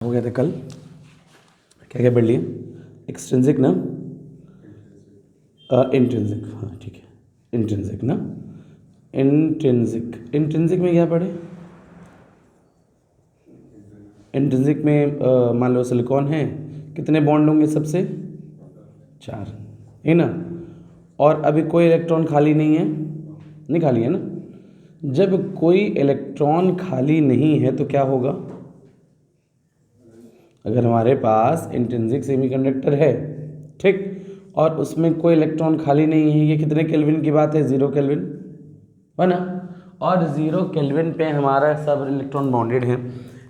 हो गया था कल, क्या क्या पढ़ लिया? एक्सट्रिंसिक ना, इंट्रिंसिक, हाँ ठीक है, इंट्रिंसिक ना, इंट्रिंसिक में क्या पढ़े? इंट्रिंसिक में मान लो सिलिकॉन है, कितने बॉन्ड होंगे? सबसे 4 है ना, और अभी कोई इलेक्ट्रॉन खाली नहीं है, नहीं खाली है ना। जब कोई इलेक्ट्रॉन खाली नहीं है तो क्या होगा? अगर हमारे पास इंट्रिंसिक सेमीकंडक्टर है, ठीक, और उसमें कोई इलेक्ट्रॉन खाली नहीं है, ये कितने केल्विन की बात है? 0 केल्विन है ना, और 0 केल्विन पे हमारा सब इलेक्ट्रॉन बॉन्डेड है।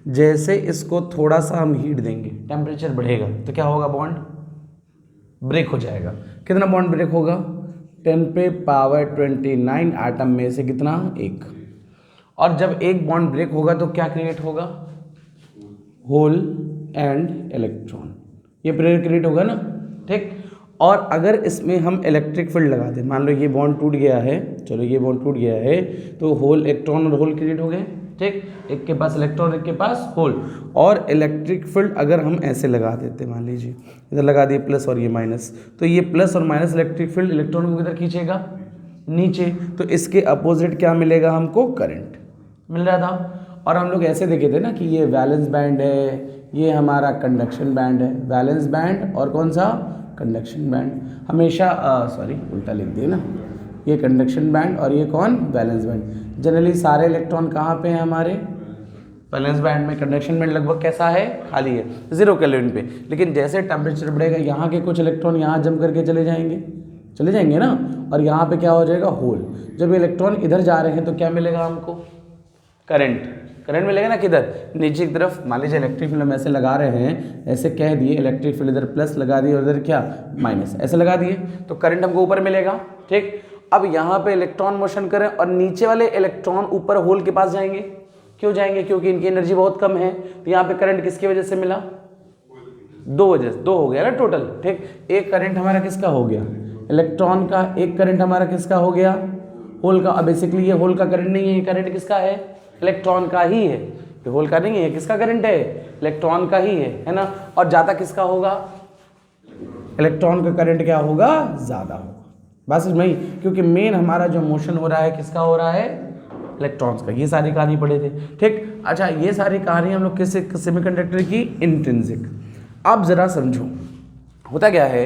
जैसे इसको थोड़ा सा हम हीट देंगे, टेम्परेचर बढ़ेगा तो क्या होगा? बॉन्ड ब्रेक हो जाएगा। कितना बॉन्ड ब्रेक होगा? 10 पे पावर 29 आटम में से कितना? 1। और जब एक बॉन्ड ब्रेक होगा तो क्या क्रिएट होगा? होल एंड इलेक्ट्रॉन, ये क्रिएट होगा ना, ठीक। और अगर इसमें हम इलेक्ट्रिक फील्ड लगा दें, मान लो ये बॉन्ड टूट गया है, चलो ये बॉन्ड टूट गया है, तो होल, इलेक्ट्रॉन और होल क्रिएट हो गए, ठीक। एक के पास इलेक्ट्रॉन, एक के पास होल। और इलेक्ट्रिक फील्ड अगर हम ऐसे लगा देते, मान लीजिए इधर लगा दिए प्लस और ये माइनस, तो ये प्लस और माइनस इलेक्ट्रिक फील्ड इलेक्ट्रॉन को किधर खींचेगा? नीचे। तो इसके अपोजिट क्या मिलेगा हमको? करंट मिल रहा था। और हम लोग ऐसे देखे थे ना कि ये वैलेंस बैंड है, ये हमारा कंडक्शन बैंड है, वैलेंस बैंड और कौन सा? Conduction band. हमेशा सॉरी उल्टा लिख दिए ना, ये कंडक्शन बैंड और ये कौन? Valence band. जनरली सारे इलेक्ट्रॉन कहाँ पे हैं हमारे? वैलेंस बैंड में। कंडक्शन बैंड लगभग कैसा है? खाली है, 0 केल्विन पे। लेकिन जैसे टेम्परेचर बढ़ेगा, यहाँ के कुछ इलेक्ट्रॉन यहाँ जम करके चले जाएंगे ना, और यहाँ पे क्या हो जाएगा? होल। जब इलेक्ट्रॉन इधर जा रहे हैं तो क्या मिलेगा हमको? करंट मिलेगा ना, किधर? नीचे की तरफ। मान लीजिए इलेक्ट्रिक फील्ड हम ऐसे लगा रहे हैं, ऐसे कह दिए इलेक्ट्रिक फील्ड इधर प्लस लगा दिए और इधर क्या? माइनस, ऐसे लगा दिए, तो करंट हमको ऊपर मिलेगा, ठीक। अब यहाँ पे इलेक्ट्रॉन मोशन करें और नीचे वाले इलेक्ट्रॉन ऊपर होल के पास जाएंगे। क्यों जाएंगे? क्योंकि इनकी एनर्जी बहुत कम है। तो यहाँ पे करंट किसकी वजह से मिला? 2 वजह से, 2 हो गया ना टोटल, ठीक। एक करंट हमारा किसका हो गया? इलेक्ट्रॉन का। एक करंट हमारा किसका हो गया? होल का। अब बेसिकली ये होल का करंट नहीं है, ये करंट किसका है? इलेक्ट्रॉन का ही है। ये होल का नहीं है, किसका करंट है? इलेक्ट्रॉन का ही है ना। और ज्यादा किसका होगा? इलेक्ट्रॉन का करंट क्या होगा? ज्यादा होगा। बस नहीं, क्योंकि मेन हमारा जो मोशन हो रहा है किसका हो रहा है? इलेक्ट्रॉन्स का। ये सारी कहानी पढ़े थे, ठीक। अच्छा, ये सारी कहानी हम लोग किससे? सेमीकंडक्टर की, इंट्रिंसिक। अब जरा समझो, होता क्या है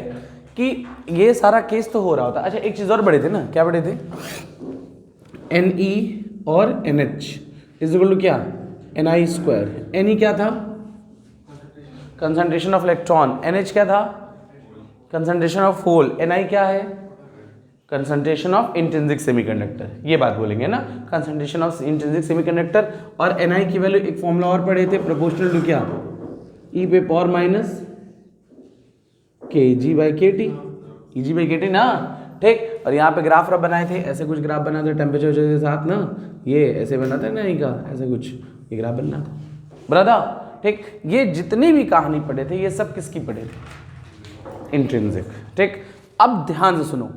कि ये सारा केस तो हो रहा होता। अच्छा, एक चीज और पढ़े थे ना, क्या पढ़े थे? Ne और NH इज इक्वल टू क्या? Ni²। Ne क्या था? Concentration of electron. NH क्या था? Concentration of whole. Ni क्या है? Concentration of intrinsic semiconductor. ये बात बोलेंगे ना, कंसंट्रेशन ऑफ इंट्रिंसिक सेमीकंडक्टर। और Ni की वैल्यू एक फॉर्मूला और पढ़े थे, प्रोपोर्शनल टू क्या? E पे पावर माइनस kg/kT, Eg/kT ना, ठीक। और यहाँ पे ग्राफ रब बनाए थे, ऐसे कुछ ग्राफ बनाते थे टेम्परेचर के साथ ना, ये ऐसे बनाते हैं ना, इनका ऐसे कुछ ये ग्राफ बनना था, बरादा, ठीक। ये जितनी भी कहानी पढ़े थे ये सब किसकी पढ़े थे? इंट्रिंसिक, ठीक। अब ध्यान से सुनो,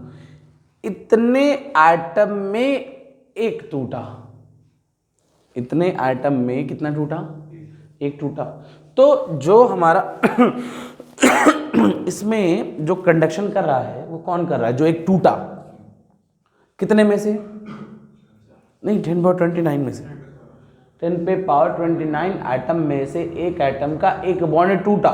इतने एटम में एक टूटा, इतने एटम में कितना टूटा? एक टूटा। तो जो हमारा इसमें जो कंडक्शन कर रहा है वो कौन कर रहा है? जो एक टूटा, कितने में से? नहीं, 10 पावर 29 में से, 10 पे पावर 29 एटम में से एक एटम का एक बॉन्ड टूटा,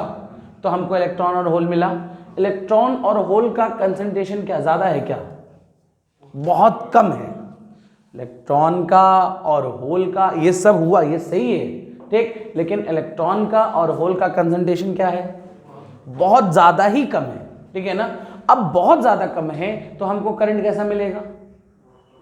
तो हमको इलेक्ट्रॉन और होल मिला। इलेक्ट्रॉन और होल का कंसंट्रेशन क्या ज्यादा है क्या? बहुत कम है। इलेक्ट्रॉन का और होल का ये सब हुआ, ये सही है, ठीक। लेकिन इलेक्ट्रॉन का और होल का कंसंट्रेशन क्या है? बहुत ज्यादा ही कम है, ठीक है ना। अब बहुत ज्यादा कम है तो हमको करंट कैसा मिलेगा?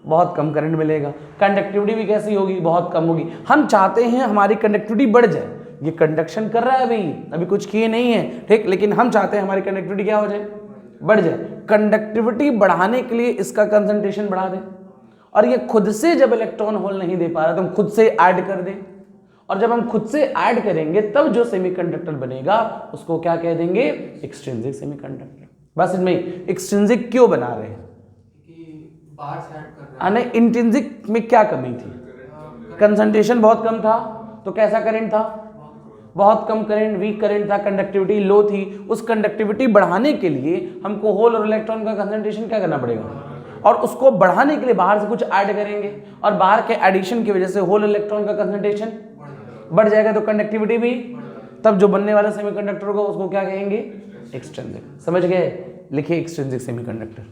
बहुत कम करंट मिलेगा। कंडक्टिविटी भी कैसी होगी? बहुत कम होगी। हम चाहते हैं हमारी कंडक्टिविटी बढ़ जाए, ये कंडक्शन कर रहा है अभी कुछ किए नहीं है, ठीक। लेकिन हम चाहते हैं हमारी कंडक्टिविटी क्या हो जाए? बढ़ जाए। कंडक्टिविटी बढ़ाने के लिए इसका कंसंट्रेशन बढ़ा दें, और ये खुद से जब इलेक्ट्रॉन होल नहीं दे पा रहा तो हम खुद से ऐड कर दें, और जब हम खुद से ऐड करेंगे तब जो सेमीकंडक्टर बनेगा उसको क्या कह देंगे? Extrinsic semiconductor. बस इनमें एक्सट्रिंसिक क्यों बना रहे हैं? नहीं, इंट्रिंसिक में क्या कमी थी? कंसंट्रेशन बहुत कम था, तो कैसा करंट था? बहुत कम करंट, वीक करंट था, कंडक्टिविटी लो थी, उस कंडक्टिविटी बढ़ाने के लिए हमको होल और इलेक्ट्रॉन का कंसंट्रेशन क्या करना पड़ेगा, और उसको बढ़ाने के लिए बाहर से कुछ ऐड करेंगे, और बाहर के एडिशन की वजह से होल इलेक्ट्रॉन का कंसंट्रेशन बढ़ जाएगा, तो कंडक्टिविटी भी, तब जो बनने वाला सेमीकंडक्टर होगा उसको क्या कहेंगे, एक्सट्रिंसिक। समझ गए, लिखिए extrinsic semiconductor,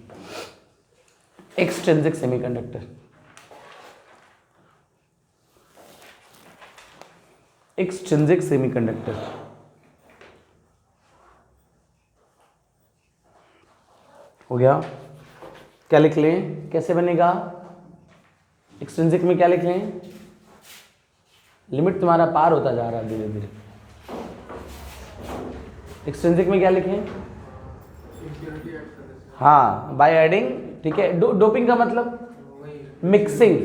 extrinsic semiconductor, extrinsic semiconductor. हो गया, क्या लिख लें, कैसे बनेगा एक्सट्रिंसिक में, क्या लिख लें, लिमिट तुम्हारा पार होता जा रहा है धीरे धीरे। एक्सट्रिंसिक में क्या लिखें, हाँ बाय एडिंग, ठीक है, डोपिंग का मतलब मिक्सिंग,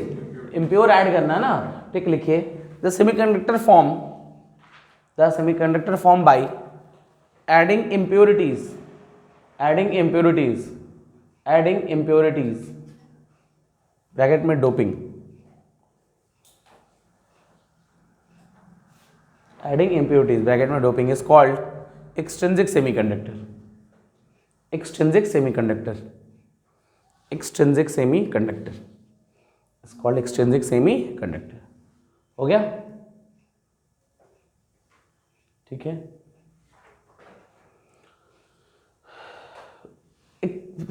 इम्प्योर ऐड करना ना, ठीक, लिखिए the semiconductor form by adding impurities, bracket में डोपिंग, adding impurities ब्रैकेट में doping is called extrinsic semiconductor, extrinsic semiconductor, extrinsic semiconductor is called extrinsic semiconductor। हो गया, ठीक है,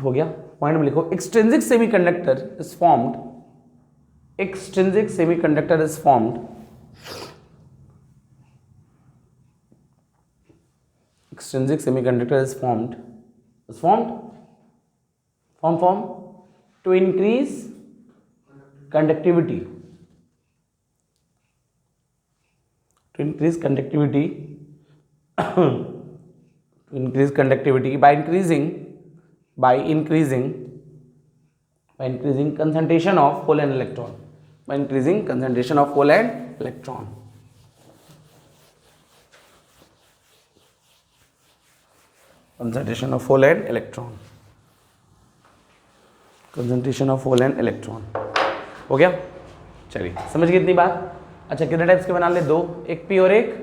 हो गया, पॉइंट में लिखो, extrinsic semiconductor is formed, extrinsic semiconductor is formed, extrinsic semiconductor is formed to increase conductivity, by increasing concentration of hole and electron, concentration of hole and electron। हो गया, चलिए समझ गए इतनी बात। अच्छा, कितने टाइप्स के बना ले, दो, एक पी और एक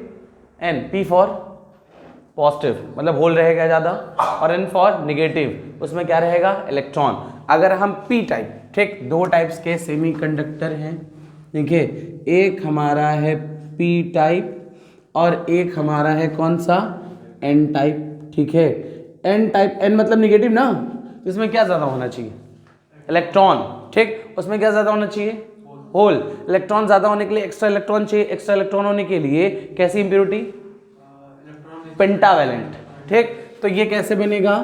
एन। पी फॉर पॉजिटिव मतलब होल रहेगा ज़्यादा, और एन फॉर निगेटिव, उसमें क्या रहेगा, इलेक्ट्रॉन। अगर हम पी टाइप, ठीक, दो टाइप्स के सेमीकंडक्टर हैं, देखिए, एक हमारा है पी टाइप और एक हमारा है कौन सा, एन टाइप, ठीक है। एन टाइप, एन मतलब निगेटिव ना, इसमें क्या ज़्यादा होना चाहिए, इलेक्ट्रॉन, ठीक, उसमें क्या ज़्यादा होना चाहिए, होल। इलेक्ट्रॉन ज़्यादा होने के लिए एक्स्ट्रा इलेक्ट्रॉन चाहिए, एक्स्ट्रा इलेक्ट्रॉन होने के लिए कैसी इंप्योरिटी, पेंटावैलेंट, ठीक। तो ये कैसे बनेगा,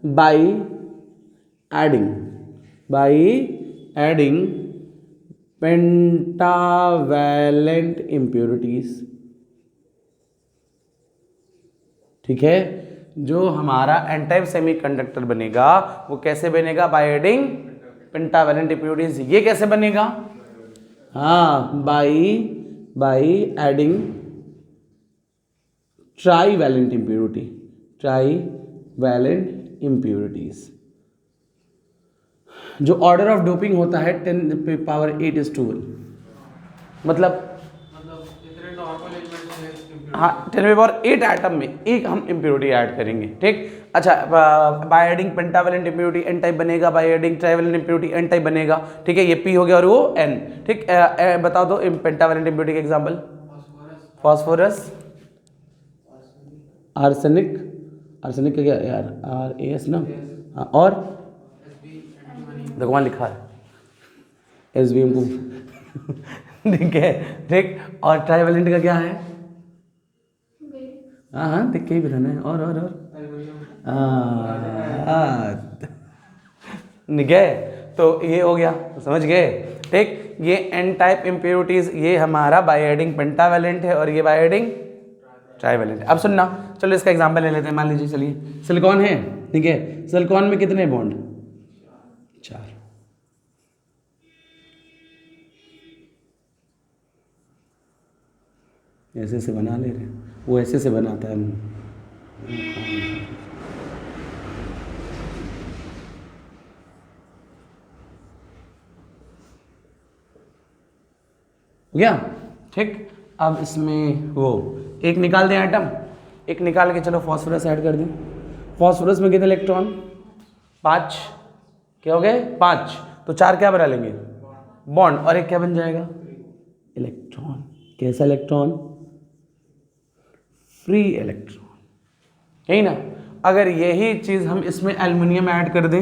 बाई एडिंग पेंटावैलेंट इंप्योरिटीज, ठीक है। जो हमारा एन टाइप सेमीकंडक्टर बनेगा वो कैसे बनेगा, बाय एडिंग पेंटावैलेंट इंप्योरिटीज। ये कैसे बनेगा, हाँ, बाई एडिंग ट्राईवैलेंट इंप्योरिटीज। जो ऑर्डर ऑफ डोपिंग होता है 10⁻⁸ मतलब हाँ 10⁻⁸ एटम में एक हम इम्प्योरिटी ऐड करेंगे, ठीक। अच्छा, by adding pentavalent impurity N type बनेगा, by adding trivalent impurity N type बनेगा, ठीक है। ये पी हो गया और वो एन, ठीक। बताओ दो पेंटावैलेंट इम्प्योरिटी के एग्जांपल, फॉस्फोरस, आर्सेनिक का क्या यार, RAS ना, हाँ, और देखो वहाँ लिखा है SBM को ठीक है, ठीक। और ट्राईवैलेंट का क्या है, हाँ देख के ही बताना है, और गए, तो ये हो गया, समझ गए, ठीक। ये एन टाइप इम्प्योरिटीज, ये हमारा बाय एडिंग पेंटावैलेंट है और ये बाय एडिंग ट्राईवैलेंट है। अब सुनना, चलो इसका एग्जांपल ले लेते हैं। मान लीजिए, चलिए सिलिकॉन है, ठीक है। सिलिकॉन में कितने बॉन्ड, 4। ऐसे से बना ले रहे, वो ऐसे से बनाता है। हो गया, ठीक। अब इसमें वो एक निकाल दें एटम, एक निकाल के चलो फॉस्फोरस ऐड कर दें। फॉस्फोरस में कितने इलेक्ट्रॉन? 5। क्या हो गए? 5। तो 4 क्या बना लेंगे? बॉन्ड। और एक क्या बन जाएगा? इलेक्ट्रॉन। कैसा इलेक्ट्रॉन? फ्री इलेक्ट्रॉन, यही ना। अगर यही चीज हम इसमें एल्युमिनियम ऐड कर दें,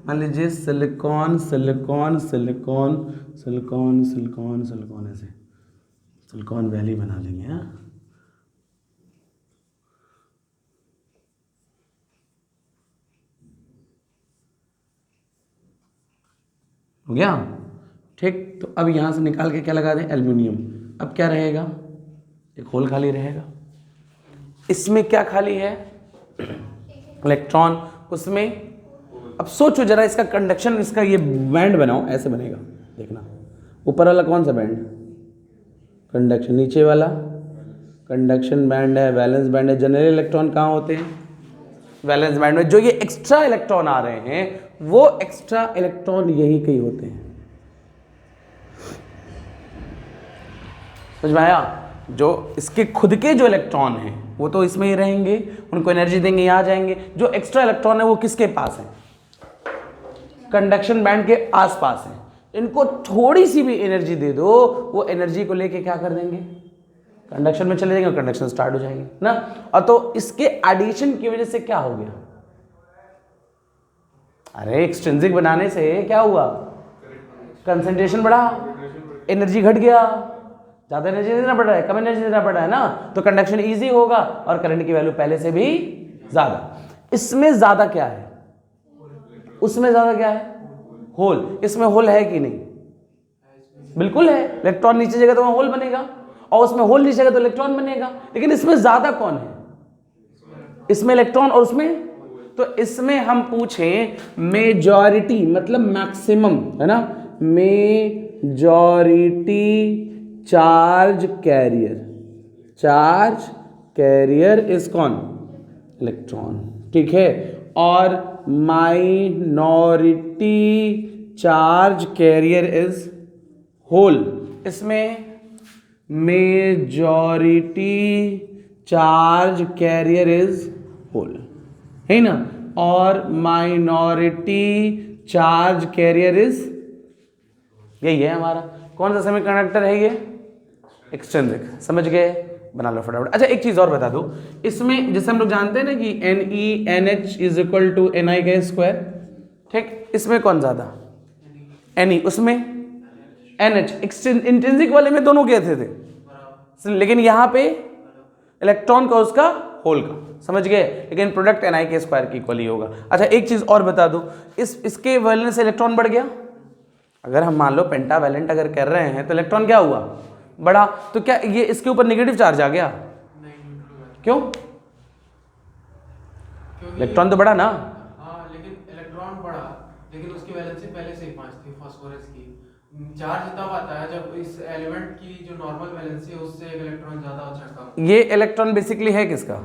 मान लीजिए silicon silicon silicon silicon silicon silicon, ऐसे सिलिकॉन वैली बना लेंगे। हाँ, हो गया। ठीक, तो अब यहां से निकाल के क्या लगा दें? एल्युमिनियम। अब क्या रहेगा? एक होल खाली रहेगा। इसमें क्या खाली है? इलेक्ट्रॉन। उसमें अब सोचो जरा, इसका कंडक्शन, इसका ये बैंड बनाओ, ऐसे बनेगा, देखना। ऊपर वाला कौन सा बैंड? कंडक्शन। नीचे वाला कंडक्शन बैंड है, वैलेंस बैंड है। जनरल इलेक्ट्रॉन कहाँ होते हैं? वैलेंस बैंड में। जो ये एक्स्ट्रा इलेक्ट्रॉन आ रहे हैं वो एक्स्ट्रा इलेक्ट्रॉन यही कहीं होते हैं। समझ में आया? जो इसके खुद के जो इलेक्ट्रॉन हैं वो तो इसमें ही रहेंगे, उनको एनर्जी देंगे, यहाँ जाएंगे। जो एक्स्ट्रा इलेक्ट्रॉन है वो किसके पास है? कंडक्शन बैंड के आसपास है। इनको थोड़ी सी भी एनर्जी दे दो, वो एनर्जी को लेके क्या कर देंगे? कंडक्शन में चले जाएंगे, कंडक्शन स्टार्ट हो जाएंगे ना। और तो इसके एडिशन की वजह से क्या हो गया? अरे एक्सट्रिंसिक बनाने से क्या हुआ? कंसंट्रेशन बढ़ा, एनर्जी घट गया। ज्यादा एनर्जी देना पड़ रहा है, कम एनर्जी देना पड़ रहा है ना, तो कंडक्शन इजी होगा और करंट की वैल्यू पहले से भी ज्यादा। इसमें ज्यादा क्या है? उसमें ज्यादा क्या है? होल। इसमें होल है कि नहीं? बिल्कुल है। इलेक्ट्रॉन नीचे जाएगा तो वहां होल बनेगा, और उसमें होल नीचे जाएगा तो इलेक्ट्रॉन बनेगा। लेकिन इसमें ज्यादा कौन है? इसमें इलेक्ट्रॉन और उसमें, तो इसमें हम पूछें मेजॉरिटी मतलब मैक्सिमम, है ना, majority charge carrier. Charge carrier is कौन? इलेक्ट्रॉन। ठीक है। और minority charge carrier is hole. इसमें majority charge carrier is hole, है ना। और माइनॉरिटी चार्ज कैरियर इज, यही है हमारा। कौन सा सेमीकंडक्टर है ये? एक्सट्रिंसिक। समझ गए? बना लो फटाफट। अच्छा एक चीज और बता दो, इसमें जैसे हम लोग जानते हैं ना कि NeNH is equal to Ni का स्क्वायर, ठीक। इसमें कौन ज्यादा? Ne। उसमें NH। इंट्रिंसिक वाले में दोनों कहते थे, लेकिन यहां पे इलेक्ट्रॉन का उसका होल का। समझ गए? लेकिन प्रोडक्ट Ni के स्क्वायर की इक्वल ही होगा। अच्छा एक चीज और बता दो, इसके वैलेंस से इलेक्ट्रॉन बढ़ गया। अगर हम मान लो पेंटावैलेंट अगर कर रहे हैं तो इलेक्ट्रॉन क्या हुआ? बढ़ा। तो क्या ये इसके ऊपर नेगेटिव चार्ज आ गया? क्यों? इलेक्ट्रॉन तो बढ़ा ना। हाँ, लेकिन इलेक्ट्रॉन बढ़ा, लेकिन उसकी वैलेंसी पहले से ही 5 थी फास्फोरस की। चार्ज तब आता है जब इस एलिमेंट की जो नॉर्मल वैलेंसी है उससे एक इलेक्ट्रॉन ज्यादा हो चाहे। ये इलेक्ट्रॉन बेसिकली है किसका?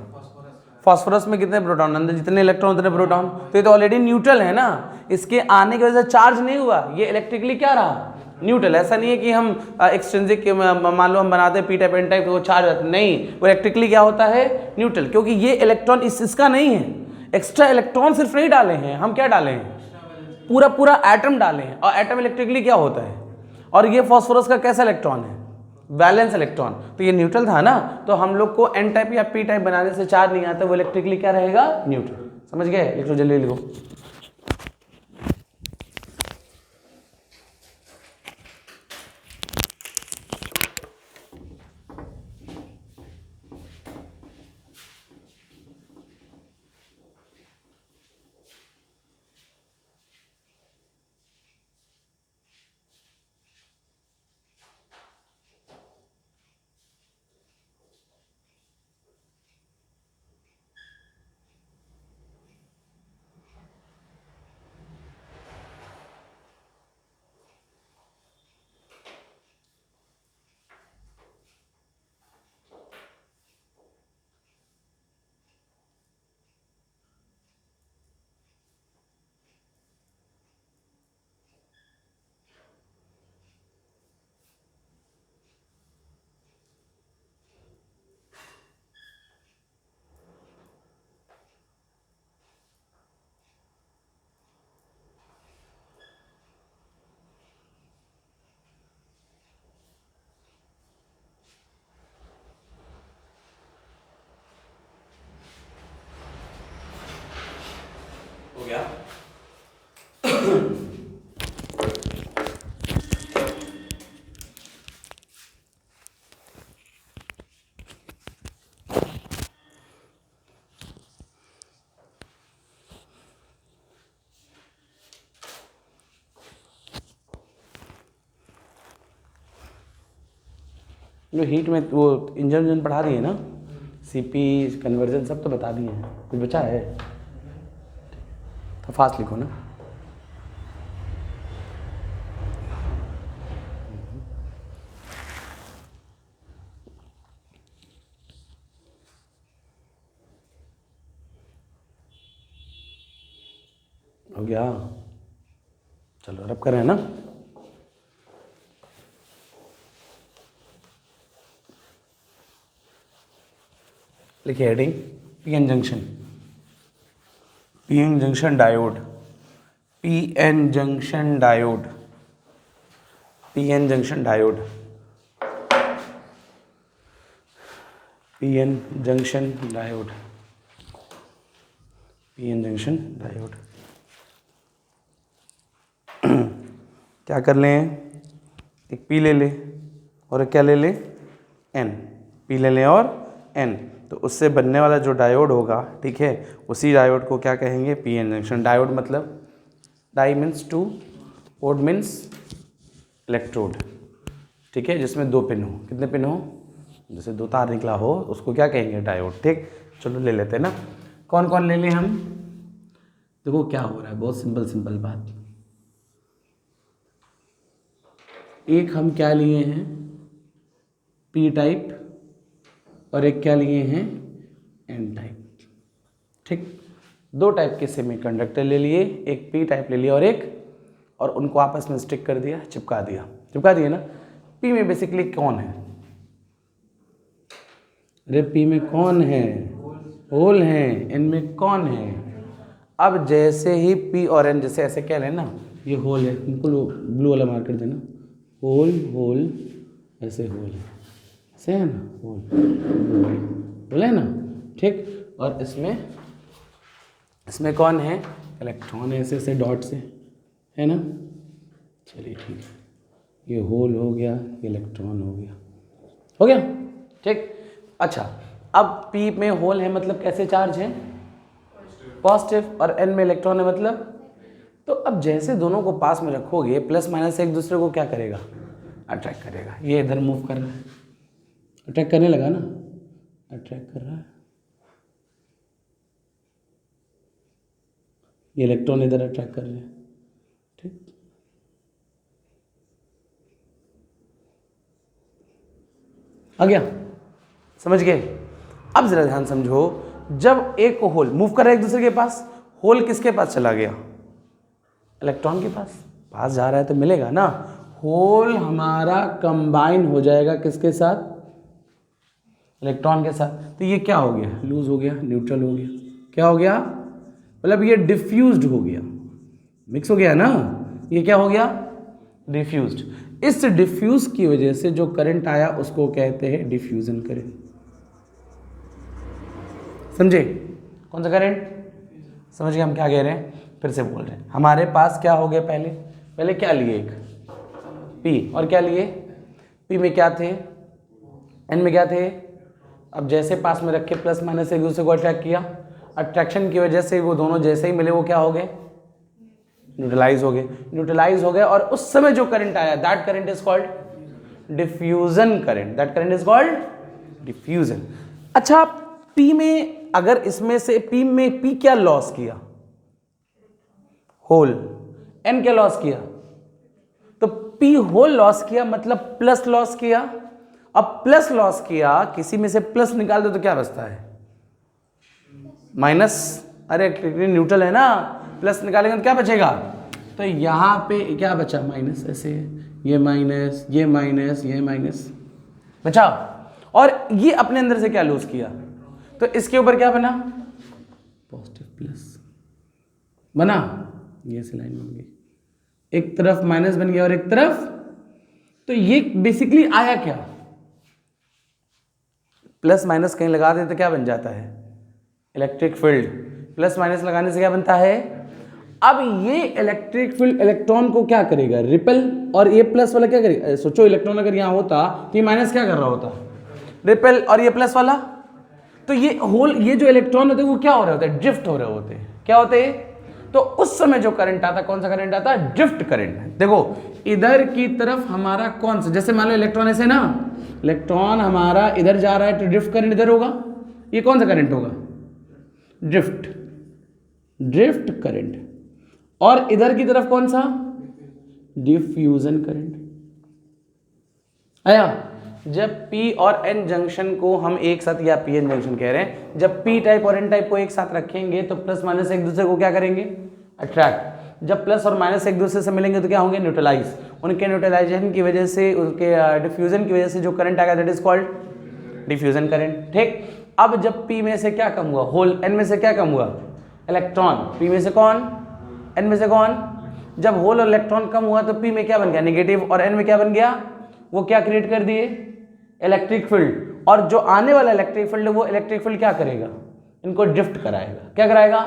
फास्फोरस में कितने प्रोटॉन? अंदर जितने इलेक्ट्रॉन उतने प्रोटॉन। तो ये तो ऑलरेडी न्यूट्रल है ना, इसके आने की वजह से चार्ज नहीं हुआ, ये इलेक्ट्रिकली क्या रहा? न्यूट्रल। ऐसा नहीं है कि हम एक्सट्रिंसिक मान लो हम बनाते हैं पी टाइप एन टाइप तो वो चार्ज नहीं, वो इलेक्ट्रिकली क्या होता है? न्यूट्रल। क्योंकि ये इलेक्ट्रॉन इसका नहीं है, एक्स्ट्रा इलेक्ट्रॉन सिर्फ नहीं डाले हैं हम, क्या डाले हैं? पूरा पूरा एटम डाले हैं। और एटम इलेक्ट्रिकली क्या होता है? और ये फास्फोरस का कैसा इलेक्ट्रॉन है? Valence electron. तो ये न्यूट्रल था ना, तो हम लोग को एन टाइप या पी टाइप बनाने से चार्ज नहीं आता, वो इलेक्ट्रिकली क्या रहेगा? न्यूट्रल। समझ गए? लिखो जल्दी लिखो। गया। जो हीट में वो इंजन पढ़ा दिए ना, सीपी कन्वर्जन सब तो बता दिए हैं, कुछ बचा है तो फास्ट लिखो ना। हो गया, चलो रब करें ना। लिखिए heading PN junction, PN junction diode, PN junction diode, PN junction diode, PN junction diode, PN junction diode. क्या कर लें, एक पी ले ले और एक क्या ले ले, एन। पी ले लें और एन, तो उससे बनने वाला जो डायोड होगा, ठीक है, उसी डायोड को क्या कहेंगे, पीएन जंक्शन डायोड। मतलब di means two, ode means electrode, ठीक है, जिसमें दो पिन हो। कितने पिन हो, जैसे दो तार निकला हो, उसको क्या कहेंगे, डायोड। ठीक, चलो ले लेते हैं ना। कौन कौन ले लें हम, देखो क्या हो रहा है, बहुत सिंपल बात। एक हम क्या लिए हैं, पी टाइप, और एक क्या लिए हैं, एन टाइप। ठीक, दो टाइप के सेमीकंडक्टर ले लिए, एक पी टाइप ले लिया और उनको आपस में स्टिक कर दिया, चिपका दिया ना। पी में बेसिकली कौन है, अरे पी में कौन है, होल है। एन में कौन है, अब जैसे ही पी और एन, जैसे ऐसे कह लेना, ये होल है, बिल्कुल ब्लू वाला मार्कर देना, होल होल, ऐसे होल है, ऐसे है ना, होल है ना। ठीक, और इसमें कौन है, इलेक्ट्रॉन है, ऐसे डॉट से, है ना। चलिए ठीक है, ये होल हो गया, ये इलेक्ट्रॉन हो गया। ठीक, अच्छा, अब P में होल है मतलब कैसे चार्ज है, पॉजिटिव, और N में इलेक्ट्रॉन है मतलब, तो अब जैसे दोनों को पास में रखोगे, प्लस माइनस एक दूसरे को क्या करेगा, अट्रैक्ट करेगा। ये इधर मूव कर रहा है, अट्रैक्ट करने लगा ना, अट्रैक्ट कर रहा है, ये इलेक्ट्रॉन इधर अट्रैक्ट कर रहे हैं। ठीक, आ गया, समझ गए। अब जरा ध्यान समझो, जब एक होल मूव कर रहा है एक दूसरे के पास, होल किसके पास चला गया, इलेक्ट्रॉन के पास जा रहा है तो मिलेगा ना। होल हमारा कंबाइन हो जाएगा किसके साथ, इलेक्ट्रॉन के साथ। तो ये क्या हो गया, लूज हो गया, न्यूट्रल हो गया, क्या हो गया, मतलब ये डिफ्यूज्ड हो गया, मिक्स हो गया ना। ये क्या हो गया, डिफ्यूज्ड। इस डिफ्यूज की वजह से जो करंट आया उसको कहते हैं डिफ्यूजन करंट। समझे, कौन सा करंट, समझ गए हम क्या कह रहे हैं, फिर से बोल रहे हैं। हमारे पास क्या हो गया, पहले क्या लिए, एक पी, और क्या लिए, पी में क्या थे, एन में क्या थे। अब जैसे पास में रखे, प्लस माइनस एक दूसरे को अट्रैक्ट किया, अट्रैक्शन की वजह से वो दोनों जैसे ही मिले वो क्या हो गए, न्यूट्रलाइज हो गए, और उस समय जो करंट आया, that current is called diffusion current, that current is called diffusion. अच्छा, पी में अगर इसमें से पी क्या लॉस किया, होल, एन क्या लॉस किया, तो पी होल लॉस किया, मतलब प्लस लॉस किया। अब प्लस लॉस किया, किसी में से प्लस निकाल दो तो क्या बचता है, माइनस। अरे न्यूट्रल है ना, प्लस निकालेंगे तो क्या बचेगा, तो यहां पे क्या बचा, माइनस। ऐसे ये माइनस, ये माइनस, ये माइनस बचा, और ये अपने अंदर से क्या लूज किया, तो इसके ऊपर क्या बना, पॉजिटिव प्लस बना, ये से लाइन बन गई, एक तरफ माइनस बन गया और एक तरफ, तो ये बेसिकली आया क्या, प्लस माइनस कहीं लगा दें तो क्या बन जाता है, इलेक्ट्रिक फील्ड। प्लस माइनस लगाने से क्या बनता है, अब ये इलेक्ट्रिक फील्ड इलेक्ट्रॉन को क्या करेगा, रिपेल, और ये प्लस वाला क्या करेगा, सोचो इलेक्ट्रॉन अगर यहाँ होता तो ये माइनस क्या कर रहा होता, रिपेल, और ये प्लस वाला, तो ये होल, ये जो इलेक्ट्रॉन होते हैं वो क्या हो रहे होते हैं, ड्रिफ्ट हो रहे होते हैं, क्या होते हैं, तो उस समय जो करंट आता, कौन सा करंट आता, ड्रिफ्ट करंट। देखो इधर की तरफ हमारा कौन सा, जैसे मान लो इलेक्ट्रॉन ऐसे ना, इलेक्ट्रॉन हमारा इधर जा रहा है तो ड्रिफ्ट करंट इधर होगा, ये कौन सा करंट होगा, ड्रिफ्ट, ड्रिफ्ट करंट। और इधर की तरफ कौन सा, डिफ्यूजन करंट। आया, जब P और N जंक्शन को हम एक साथ, या PN जंक्शन कह रहे हैं, जब P टाइप और N टाइप को एक साथ रखेंगे तो प्लस माइनस एक दूसरे को क्या करेंगे, अट्रैक्ट। जब प्लस और माइनस एक दूसरे से मिलेंगे तो क्या होंगे, न्यूट्रलाइज। उनके न्यूट्रलाइजेशन की वजह से, उनके डिफ्यूजन की वजह से जो करंट आएगा that is called diffusion current. ठीक, अब जब P में से क्या कम हुआ, होल, N में से क्या कम हुआ, इलेक्ट्रॉन, P में से कौन, N में से कौन, जब होल और इलेक्ट्रॉन कम हुआ तो P में क्या बन गया, नेगेटिव, और N में क्या बन गया, वो क्या क्रिएट कर दिए, इलेक्ट्रिक फील्ड। और जो आने वाला इलेक्ट्रिक फील्ड वो इलेक्ट्रिक फील्ड क्या करेगा, इनको ड्रिफ्ट कराएगा, क्या कराएगा,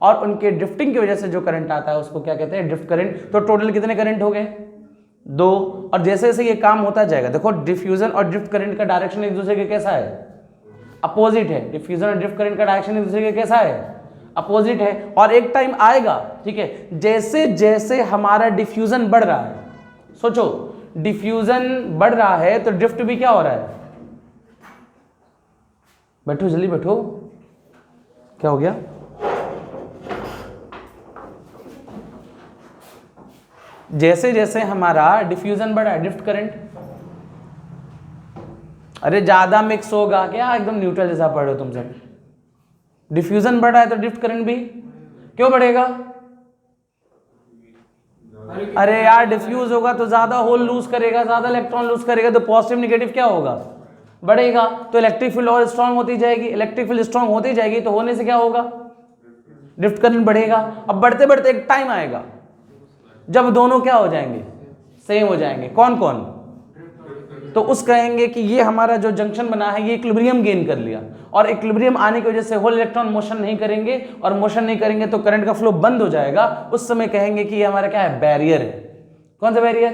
और उनके ड्रिफ्टिंग की वजह से जो करंट आता है उसको क्या कहते हैं, ड्रिफ्ट करंट। तो टोटल कितने करंट हो गए, 2। और जैसे जैसे ये काम होता जाएगा, देखो डिफ्यूजन और ड्रिफ्ट करंट का डायरेक्शन एक दूसरे के कैसा है, अपोजिट है। डिफ्यूजन और ड्रिफ्ट करंट का डायरेक्शन एक दूसरे के कैसा है, अपोजिट है। और एक टाइम आएगा, ठीक है, जैसे जैसे हमारा डिफ्यूजन बढ़ रहा है, सोचो डिफ्यूजन बढ़ रहा है तो ड्रिफ्ट भी क्या हो रहा है, बैठो जल्दी बैठो, क्या हो गया, जैसे जैसे हमारा डिफ्यूजन बढ़ा है, ड्रिफ्ट करंट, अरे ज्यादा मिक्स होगा क्या, एकदम न्यूट्रल जैसा पढ़ रहे हो तुम सब। डिफ्यूजन बढ़ा है तो ड्रिफ्ट करंट भी क्यों बढ़ेगा, अरे यार डिफ्यूज होगा तो ज्यादा होल लूज करेगा, ज्यादा इलेक्ट्रॉन लूज करेगा, तो पॉजिटिव निगेटिव क्या होगा, बढ़ेगा। तो इलेक्ट्रिक फील्ड और स्ट्रांग होती जाएगी, इलेक्ट्रिक फील्ड स्ट्रांग होती जाएगी तो होने से क्या होगा, ड्रिफ्ट करंट बढ़ेगा। अब बढ़ते बढ़ते एक टाइम आएगा जब दोनों क्या हो जाएंगे, सेम हो जाएंगे, कौन कौन, तो उस कहेंगे कि ये हमारा जो जंक्शन बना है ये इक्विलिब्रियम गेन कर लिया, और इक्विलिब्रियम आने की वजह से होल इलेक्ट्रॉन मोशन नहीं करेंगे, और मोशन नहीं करेंगे तो करंट का फ्लो बंद हो जाएगा। उस समय कहेंगे कि ये हमारा क्या है, बैरियर है। कौन सा barrier,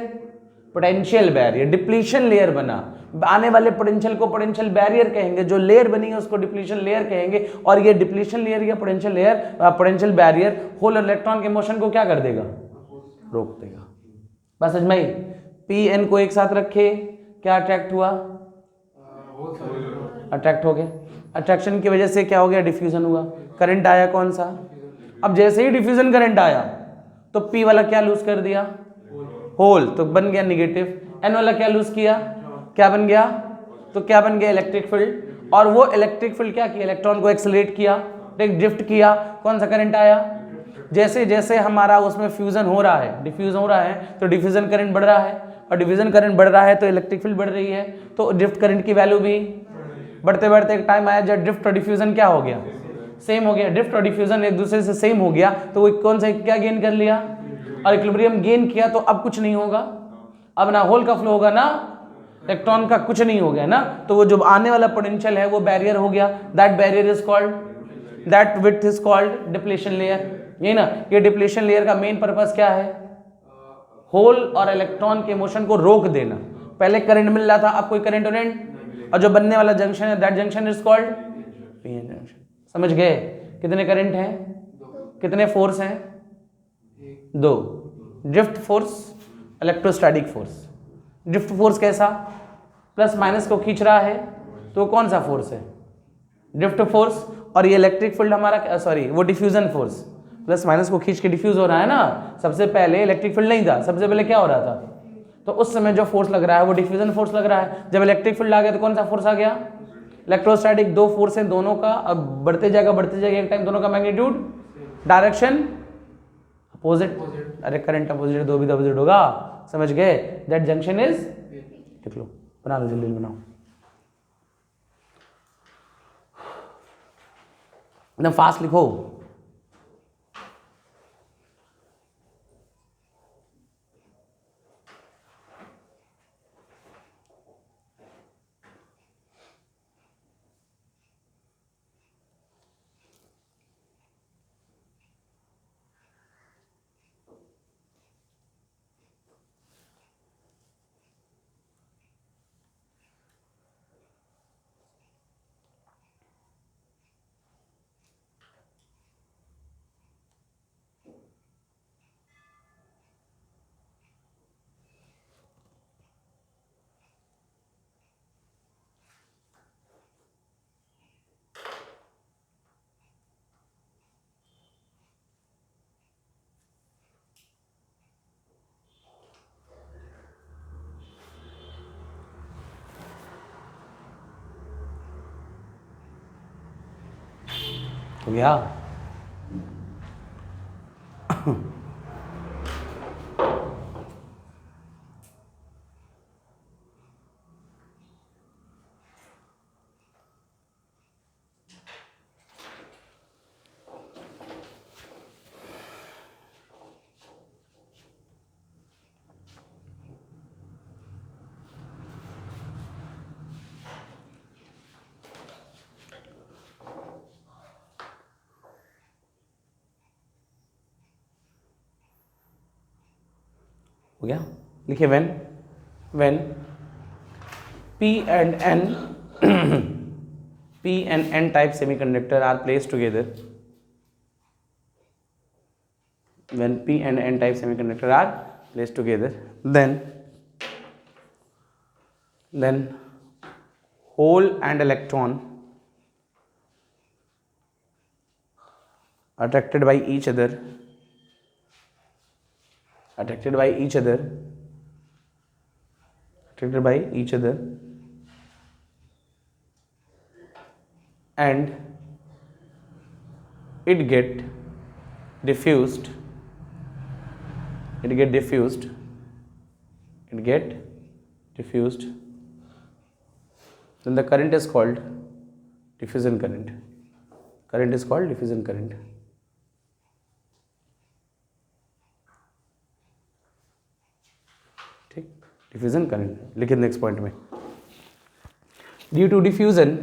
potential barrier, depletion layer बना, आने वाले पोटेंशियल को पोटेंशियल बैरियर कहेंगे, जो लेयर बनी है उसको डिप्लीशन लेयर कहेंगे। और ये डिप्लीशन लेयर या potential layer, potential barrier hole और इलेक्ट्रॉन के मोशन को क्या कर देगा, रोक देगा। बस समझ में, पी एन को एक साथ रखे, क्या अट्रैक्ट हुआ, अट्रैक्ट हो गया, अट्रैक्शन की वजह से क्या हो गया, डिफ्यूजन हुआ, करंट आया कौन सा। अब जैसे ही डिफ्यूजन करंट आया तो पी वाला क्या लूज कर दिया, होल, तो बन गया निगेटिव। एन वाला क्या लूज किया, क्या बन गया, तो क्या बन गया, इलेक्ट्रिक फील्ड। और वो इलेक्ट्रिक फील्ड क्या किया, इलेक्ट्रॉन को एक्सेलरेट किया, ड्रिफ्ट किया, कौन सा करंट आया, जैसे जैसे हमारा उसमें फ्यूजन हो रहा है, डिफ्यूज हो रहा है, तो डिफ्यूजन करंट बढ़ रहा है, और डिफ्यूजन करंट बढ़ रहा है तो इलेक्ट्रिक फील्ड बढ़ रही है, तो ड्रिफ्ट करंट की वैल्यू भी बढ़ते बढ़ते एक टाइम आया जब ड्रिफ्ट और डिफ्यूजन क्या हो गया, सेम हो गया। ड्रिफ्ट और डिफ्यूजन एक दूसरे से सेम हो गया तो वो कौन सा क्या गेन कर लिया, और इक्विलिब्रियम गेन किया। तो अब कुछ नहीं होगा, अब ना होल का फ्लो होगा ना इलेक्ट्रॉन का, कुछ नहीं हो गया ना। तो वो जो आने वाला पोटेंशियल है वो बैरियर हो गया, that barrier is called, that width is called depletion layer. ये ना, ये डिप्लीशन लेयर का मेन पर्पस क्या है, होल और इलेक्ट्रॉन के मोशन को रोक देना। पहले करंट मिल रहा था, अब कोई करंट नहीं, और जो बनने वाला जंक्शन है that junction is called PN junction. समझ गए, कितने करंट हैं, कितने फोर्स हैं, 2, drift force, electrostatic force. Drift force कैसा, प्लस माइनस को खींच रहा है, तो कौन सा फोर्स है, ड्रिफ्ट फोर्स। और ये इलेक्ट्रिक फील्ड हमारा, सॉरी वो डिफ्यूजन फोर्स, प्लस माइनस को खींच के डिफ्यूज हो रहा है ना। सबसे पहले इलेक्ट्रिक फील्ड नहीं था, सबसे पहले क्या हो रहा था, तो उस समय जो फोर्स लग रहा है वो डिफ्यूजन फोर्स लग रहा है। जब इलेक्ट्रिक फील्ड आ गया तो कौन सा फोर्स आ गया, इलेक्ट्रोस्टैटिक। 2 फोर्स है दोनों का, अब बढ़ते जाएगा एक टाइम दोनों का मैग्नीट्यूड, डायरेक्शन अपोजिट। अरे करंट अपोजिट, 2 भी अपोजिट होगा, समझ गए। दैट जंक्शन इज, लिख लो, बना लो जल्दी बनाओ, एकदम फास्ट लिखो। हो गया। हो गया, लिखिए when P and N P and N type semiconductor are placed together, when P and N type semiconductor are placed together, then hole and electron attracted by each other and it get diffused then the current is called diffusion current. ठीक, diffusion current लिखिए next point में। Due to diffusion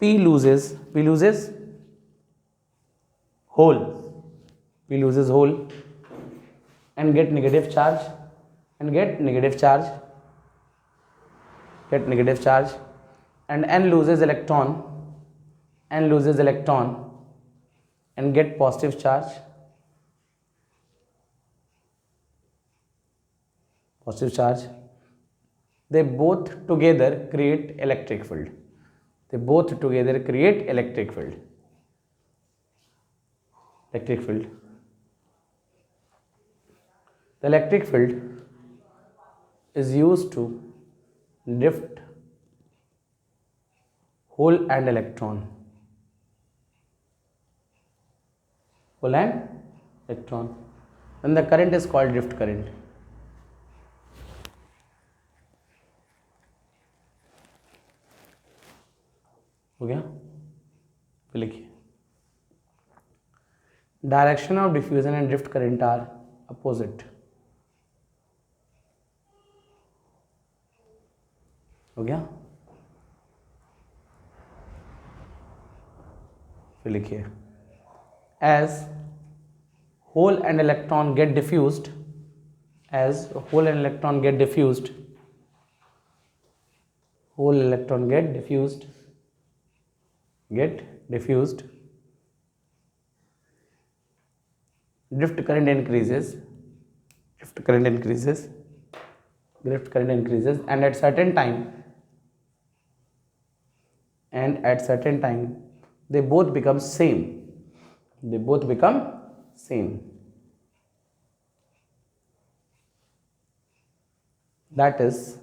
P loses hole and get negative charge and N loses electron and get positive charge they both together create electric field. The electric field is used to drift hole and electron and the current is called drift current. हो गया, तो लिखिए direction of diffusion and drift current are opposite. हो गया, फिर लिखिए as hole and electron get diffused drift current increases and at certain time they both become same. That is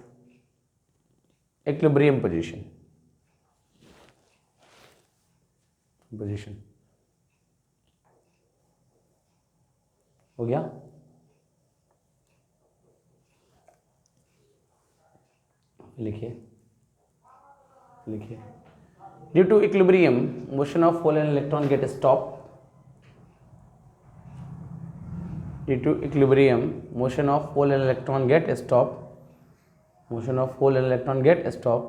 equilibrium position. हो गया, लिखिए due to equilibrium motion of hole and electron get stop motion of hole and electron get stop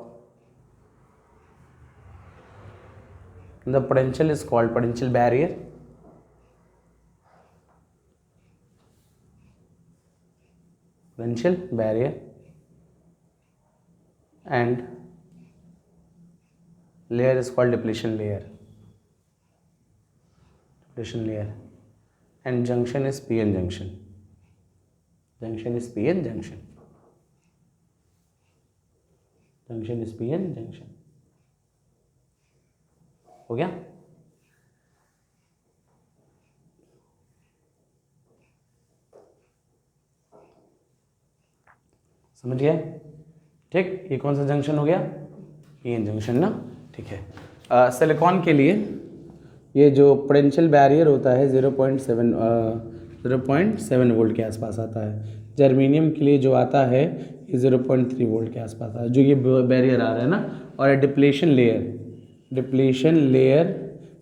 the potential is called potential barrier and layer is called depletion layer and junction is PN junction. हो गया, समझ गए? ठीक, ये कौन सा junction हो गया, पीएन जंक्शन ना, ठीक है। सिलिकॉन के लिए ये जो पोटेंशियल बैरियर होता है 0.7 वोल्ट के आसपास आता है। जर्मेनियम के लिए जो आता है ये 0.3 वोल्ट के आसपास आता है, जो ये बैरियर आ रहा है ना। और डिप्लेशन लेयर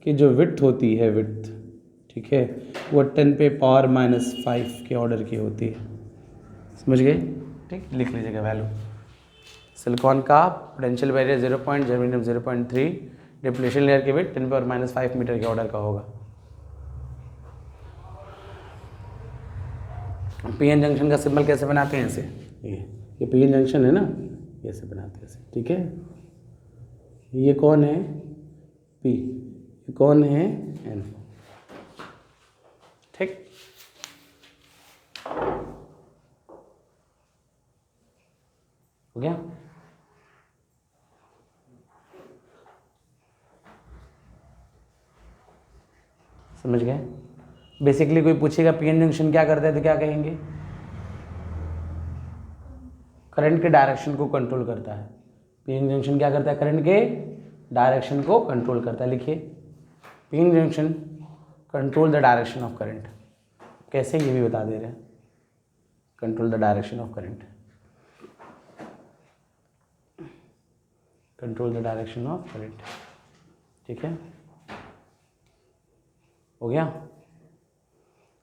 की जो विड्थ होती है, विड्थ, ठीक है, वो 10⁻⁻⁵ के ऑर्डर की होती है, समझ गए, ठीक। लिख लीजिएगा वैल्यू। सिलिकॉन का potential barrier 0. Germanium 0.3, depletion layer की विड्थ 10⁻⁵ मीटर के ऑर्डर का होगा। पीएन जंक्शन का सिंबल कैसे बनाते हैं, ऐसे, ये पीएन जंक्शन है ना, ऐसे बनाते हैं ऐसे, ठीक है। ये कौन है, पी, ये कौन है, एन, ठीक। हो गया। समझ गए। बेसिकली कोई पूछेगा पीएन जंक्शन क्या करता है तो क्या कहेंगे, करंट के डायरेक्शन को कंट्रोल करता है। पीएन जंक्शन क्या करता है, करंट के डायरेक्शन को कंट्रोल करता है। लिखिए, PN junction control the direction of current. कैसे, ये भी बता दे रहे हैं, control the direction of current, control the direction of current, ठीक है, हो गया।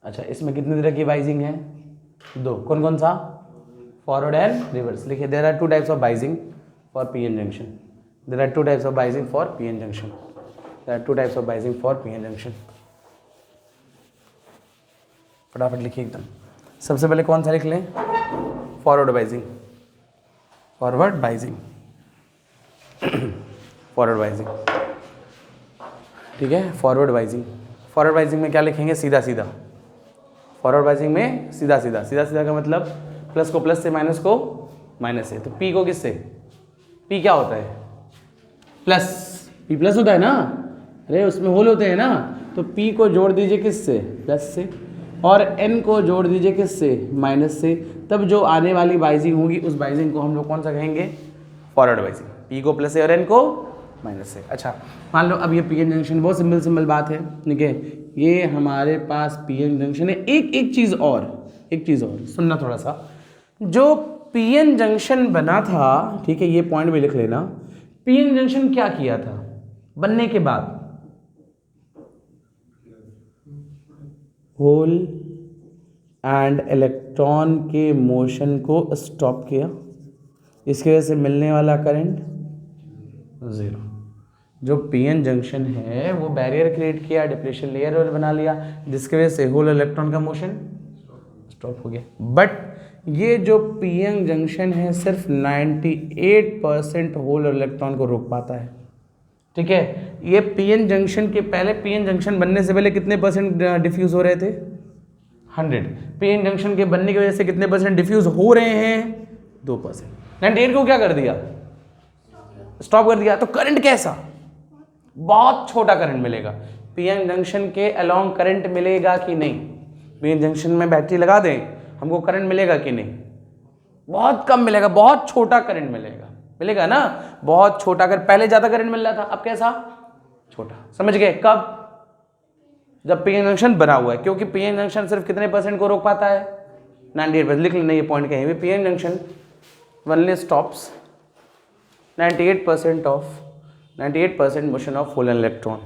अच्छा, इसमें कितने तरह की बाइजिंग है, दो, कौन कौन सा, फॉरवर्ड एंड रिवर्स। लिखिए, there are 2 types of biasing for PN junction, there are 2 types of biasing for PN junction, there are 2 types of biasing for PN junction. फटाफट लिखिए एकदम। सबसे पहले कौन सा लिख लें, forward biasing, forward biasing, forward biasing, ठीक है। फॉरवर्ड बाइजिंग, फॉरवर्ड बाइजिंग में क्या लिखेंगे, सीधा सीधा। फॉरवर्ड बाइजिंग में सीधा सीधा, सीधा सीधा का मतलब प्लस को प्लस से, माइनस को माइनस से। तो पी को किससे, पी क्या होता है, प्लस, पी प्लस होता है ना, अरे उसमें होल होते हैं ना, तो पी को जोड़ दीजिए किससे, प्लस से, और एन को जोड़ दीजिए किससे, माइनस से। तब जो आने वाली बाइजिंग होगी उस बाइजिंग को हम लोग कौन सा कहेंगे, फॉरवर्ड बाइजिंग। पी को प्लस से और एन को माइनस से। अच्छा, मान लो अब ये पीएन जंक्शन, बहुत सिंपल बात है, ठीक है। ये हमारे पास पीएन जंक्शन है। एक चीज़ और सुनना थोड़ा सा, जो पीएन जंक्शन बना था, ठीक है, ये पॉइंट भी लिख लेना। पीएन जंक्शन क्या किया था बनने के बाद, होल एंड इलेक्ट्रॉन के मोशन को स्टॉप किया, इसकी वजह से मिलने वाला करंट 0। जो पीएन जंक्शन है वो बैरियर क्रिएट किया, डिप्लेशन लेयर बना लिया, जिसकी वजह से होल इलेक्ट्रॉन का मोशन स्टॉप हो गया। बट ये जो पीएन जंक्शन है सिर्फ 98% होल इलेक्ट्रॉन को रोक पाता है, ठीक है। ये पीएन जंक्शन के पहले, पीएन जंक्शन बनने से पहले कितने परसेंट डिफ्यूज हो रहे थे, 100। पीएन जंक्शन के बनने की वजह से कितने परसेंट डिफ्यूज हो रहे हैं, 2%। 98 को क्या कर दिया, स्टॉप कर दिया। तो करंट कैसा, बहुत छोटा करंट मिलेगा। पीएन जंक्शन के अलोंग करंट मिलेगा कि नहीं, पीएन जंक्शन में बैटरी लगा दें, हमको करंट मिलेगा कि नहीं, बहुत कम मिलेगा, बहुत छोटा करंट मिलेगा ना, बहुत छोटा। अगर पहले ज्यादा करंट मिल रहा था, अब कैसा, छोटा। समझ गए, कब, जब पीएन जंक्शन बना हुआ है, क्योंकि पीएन जंक्शन सिर्फ कितने परसेंट को रोक पाता है, 98%। लिख लेना ये पॉइंट कहीं भी, PN junction only stops 98% motion of whole electron।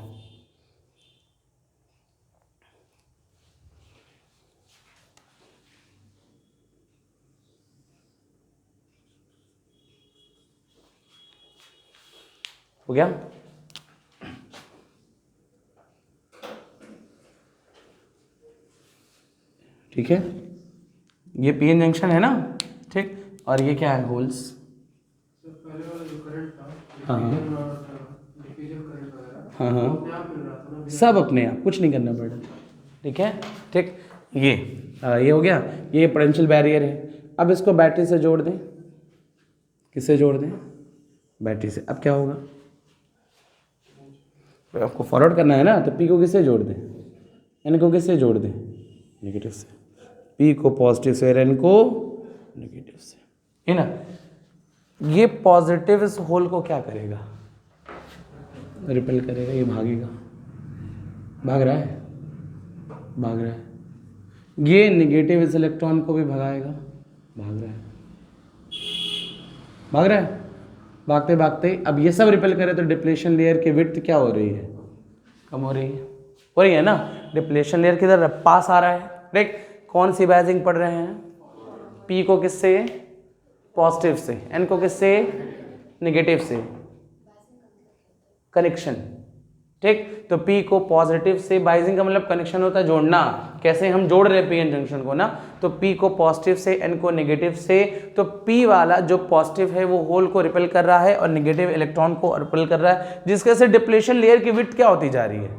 हो गया। ठीक है, ये पीएन जंक्शन है ना, ठीक। और ये क्या है, होल्स। पहले वाला जो करंट था, हाँ डिफ्यूजन करंट वगैरह, हाँ वो हाँ, अपने आप मिल रहा था ना, सब अपने आप, कुछ नहीं करना पड़ा, ठीक है, ठीक। ये हो गया, ये पोटेंशियल बैरियर है। अब इसको बैटरी से जोड़ दें, किससे जोड़ दें, बैटरी से। अब क्या होगा, आपको फॉरवर्ड करना है ना, तो पी को किससे जोड़ दें, एन को किससे जोड़ दें, नेगेटिव से। पी को पॉजिटिव से और एन को नेगेटिव से, है ना। ये पॉजिटिव इस होल को क्या करेगा, रिपेल करेगा, ये भागेगा, भाग रहा है, भाग रहा है। ये नेगेटिव इस इलेक्ट्रॉन को भी भगाएगा, भाग रहा है, भाग रहा है। भागते भागते अब ये सब रिपेल करे तो डिप्लेशन लेयर की विड्थ क्या हो रही है, कम हो रही है ना। डिप्लेशन लेयर किधर पास आ रहा है, राइट। कौन सी बाइजिंग पढ़ रहे हैं, पी को किससे, पॉजिटिव से, एन को किससे, नेगेटिव से, कनेक्शन, ठीक। तो पी को पॉजिटिव से, बाइजिंग का मतलब कनेक्शन होता है जोड़ना, कैसे हम जोड़ रहे हैं पी एन जंक्शन को ना। तो पी को पॉजिटिव से, एन को नेगेटिव से। तो पी वाला जो पॉजिटिव है वो होल को रिपेल कर रहा है और नेगेटिव इलेक्ट्रॉन को रिपेल कर रहा है, जिसके से डिप्लेशन लेयर की विड्थ क्या होती जा रही है,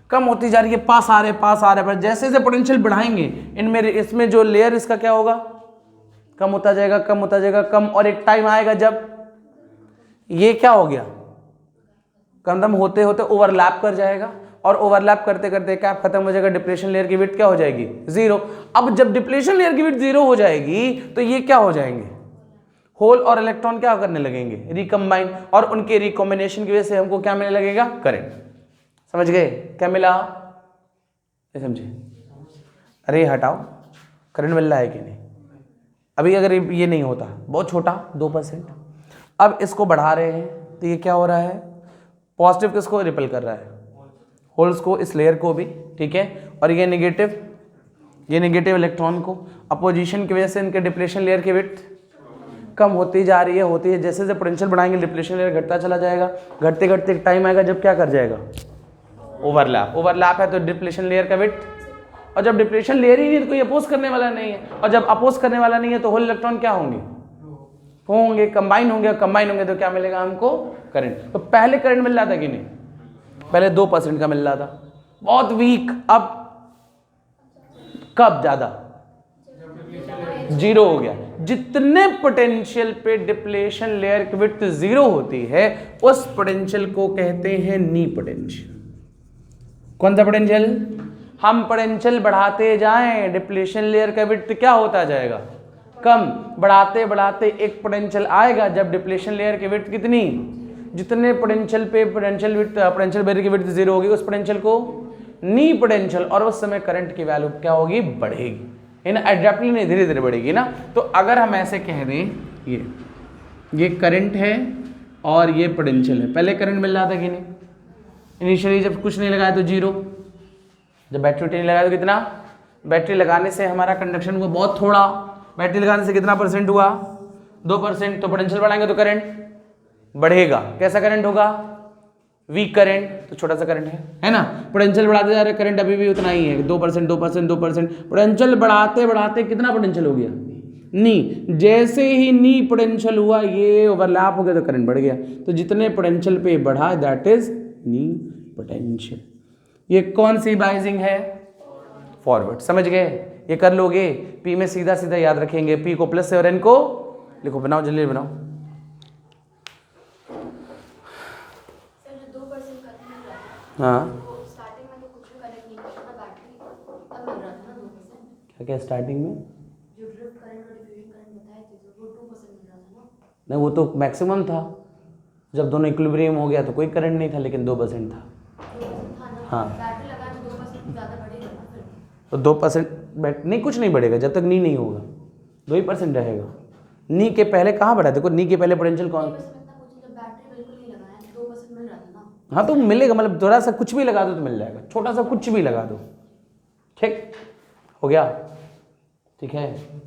कम होती जा रही है, पास आ रहे पर जैसे जैसे पोटेंशियल बढ़ाएंगे इनमें, इसमें जो लेयर इसका क्या होगा, कम होता जाएगा, कम होता जाएगा, कम। और एक टाइम आएगा जब ये क्या हो गया, खत्म होते होते ओवरलैप कर जाएगा, और ओवरलैप करते करते कैप खत्म हो जाएगा, डिप्लेशन लेयर की विड्थ क्या हो जाएगी, जीरो। अब जब डिप्लेशन लेयर की विड्थ जीरो हो जाएगी तो ये क्या हो जाएंगे, होल और इलेक्ट्रॉन क्या करने लगेंगे, रिकम्बाइन, और उनके रिकॉम्बिनेशन की वजह से हमको क्या मिलने लगेगा, करंट। समझ गए क्या मिला, ये समझे। अरे हटाओ, करंट मिल रहा है कि नहीं। अभी अगर ये नहीं होता, बहुत छोटा 2%, अब इसको बढ़ा रहे हैं तो ये क्या हो रहा है, पॉजिटिव किसको रिपेल कर रहा है, होल्स को, इस लेयर को भी, ठीक है। और ये नेगेटिव इलेक्ट्रॉन को, अपोजिशन की वजह से इनके डिप्लेशन लेयर की विड्थ कम होती जा रही है, होती है। जैसे जैसे पोटेंशियल बढ़ाएंगे डिप्लेशन लेयर घटता चला जाएगा, घटते घटते एक टाइम आएगा जब क्या कर जाएगा, ओवरलैप है तो डिप्लेशन लेयर का विड्थ। और जब डिप्लेशन लेयर ही नहीं तो कोई अपोज करने वाला नहीं है, और जब अपोज करने वाला नहीं है तो होल इलेक्ट्रॉन क्या होंगे, कंबाइन होंगे तो क्या मिलेगा हमको, करंट। तो पहले करंट मिल रहा था कि नहीं, पहले 2% का मिल रहा था, बहुत वीक। अब कब ज्यादा, जीरो हो गया। जितने पोटेंशियल पे डिप्लेशन लेयर की विड्थ जीरो होती है उस पोटेंशियल को कहते हैं नी पोटेंशियल। कौन सा पोटेंशियल, हम पोटेंशियल बढ़ाते जाएं डिप्लेशन लेयर का विड्थ क्या होता जाएगा, कम। बढ़ाते बढ़ाते एक पोटेंशियल आएगा जब डिप्लेशन लेयर की विड्थ कितनी, जितने पोटेंशियल पे पोटेंशियल लेयर की विड्थ जीरो होगी उस पोटेंशियल को नी पोटेंशियल, और उस समय करंट की वैल्यू क्या होगी, बढ़ेगी, एब्रप्टली नहीं, धीरे धीरे बढ़ेगी ना। तो अगर हम ऐसे कह दें ये करंट है और ये पोटेंशियल है, पहले करंट मिल रहा था कि नहीं, इनिशियली जब कुछ नहीं लगाया तो जीरो, जब बैटरी नहीं लगाया तो कितना, बैटरी लगाने से हमारा कंडक्शन हुआ बहुत थोड़ा, बैटरी लगाने से कितना परसेंट हुआ, 2%। तो पोटेंशियल बढ़ाएंगे तो करंट बढ़ेगा, कैसा करंट होगा, वीक करंट, तो छोटा सा करंट है ना। पोटेंशियल बढ़ाते जा रहे, करंट अभी भी उतना ही है, 2%। पोटेंशियल बढ़ाते बढ़ाते कितना पोटेंशियल हो गया, नी। जैसे ही नी पोटेंशियल हुआ ये ओवरलैप हो गया तो करंट बढ़ गया। तो जितने पोटेंशियल पे बढ़ा दैट इज नी पोटेंशियल। ये कौन सी बाइजिंग है, फॉरवर्ड। समझ गए, ये कर लोगे, पी में सीधा सीधा याद रखेंगे, पी को प्लस से और एन को लिखो, बनाओ जल्दी बनाओ। हाँ क्या स्टार्टिंग में जो ड्रिफ्ट करंट और डिफ्यूजन करंट बताए थे तो वो 2% मिल रहा था ना, नहीं वो तो मैक्सिमम था, जब दोनों इक्विलिब्रियम हो गया तो कोई करंट नहीं था, लेकिन 2% था। हाँ बैटरी लगा तो 2% ज़्यादा बढ़ेगा ना फिर, तो 2% नहीं, कुछ नहीं बढ़ेगा जब तक नी नहीं होगा, 2% रहेगा। नी के पहले कहाँ बढ़ा, देखो नी के पहले पोटेंशियल कौन, हाँ तो मिलेगा, मतलब थोड़ा सा कुछ भी लगा दो तो मिल जाएगा, छोटा सा कुछ भी लगा दो, ठीक हो गया, ठीक है।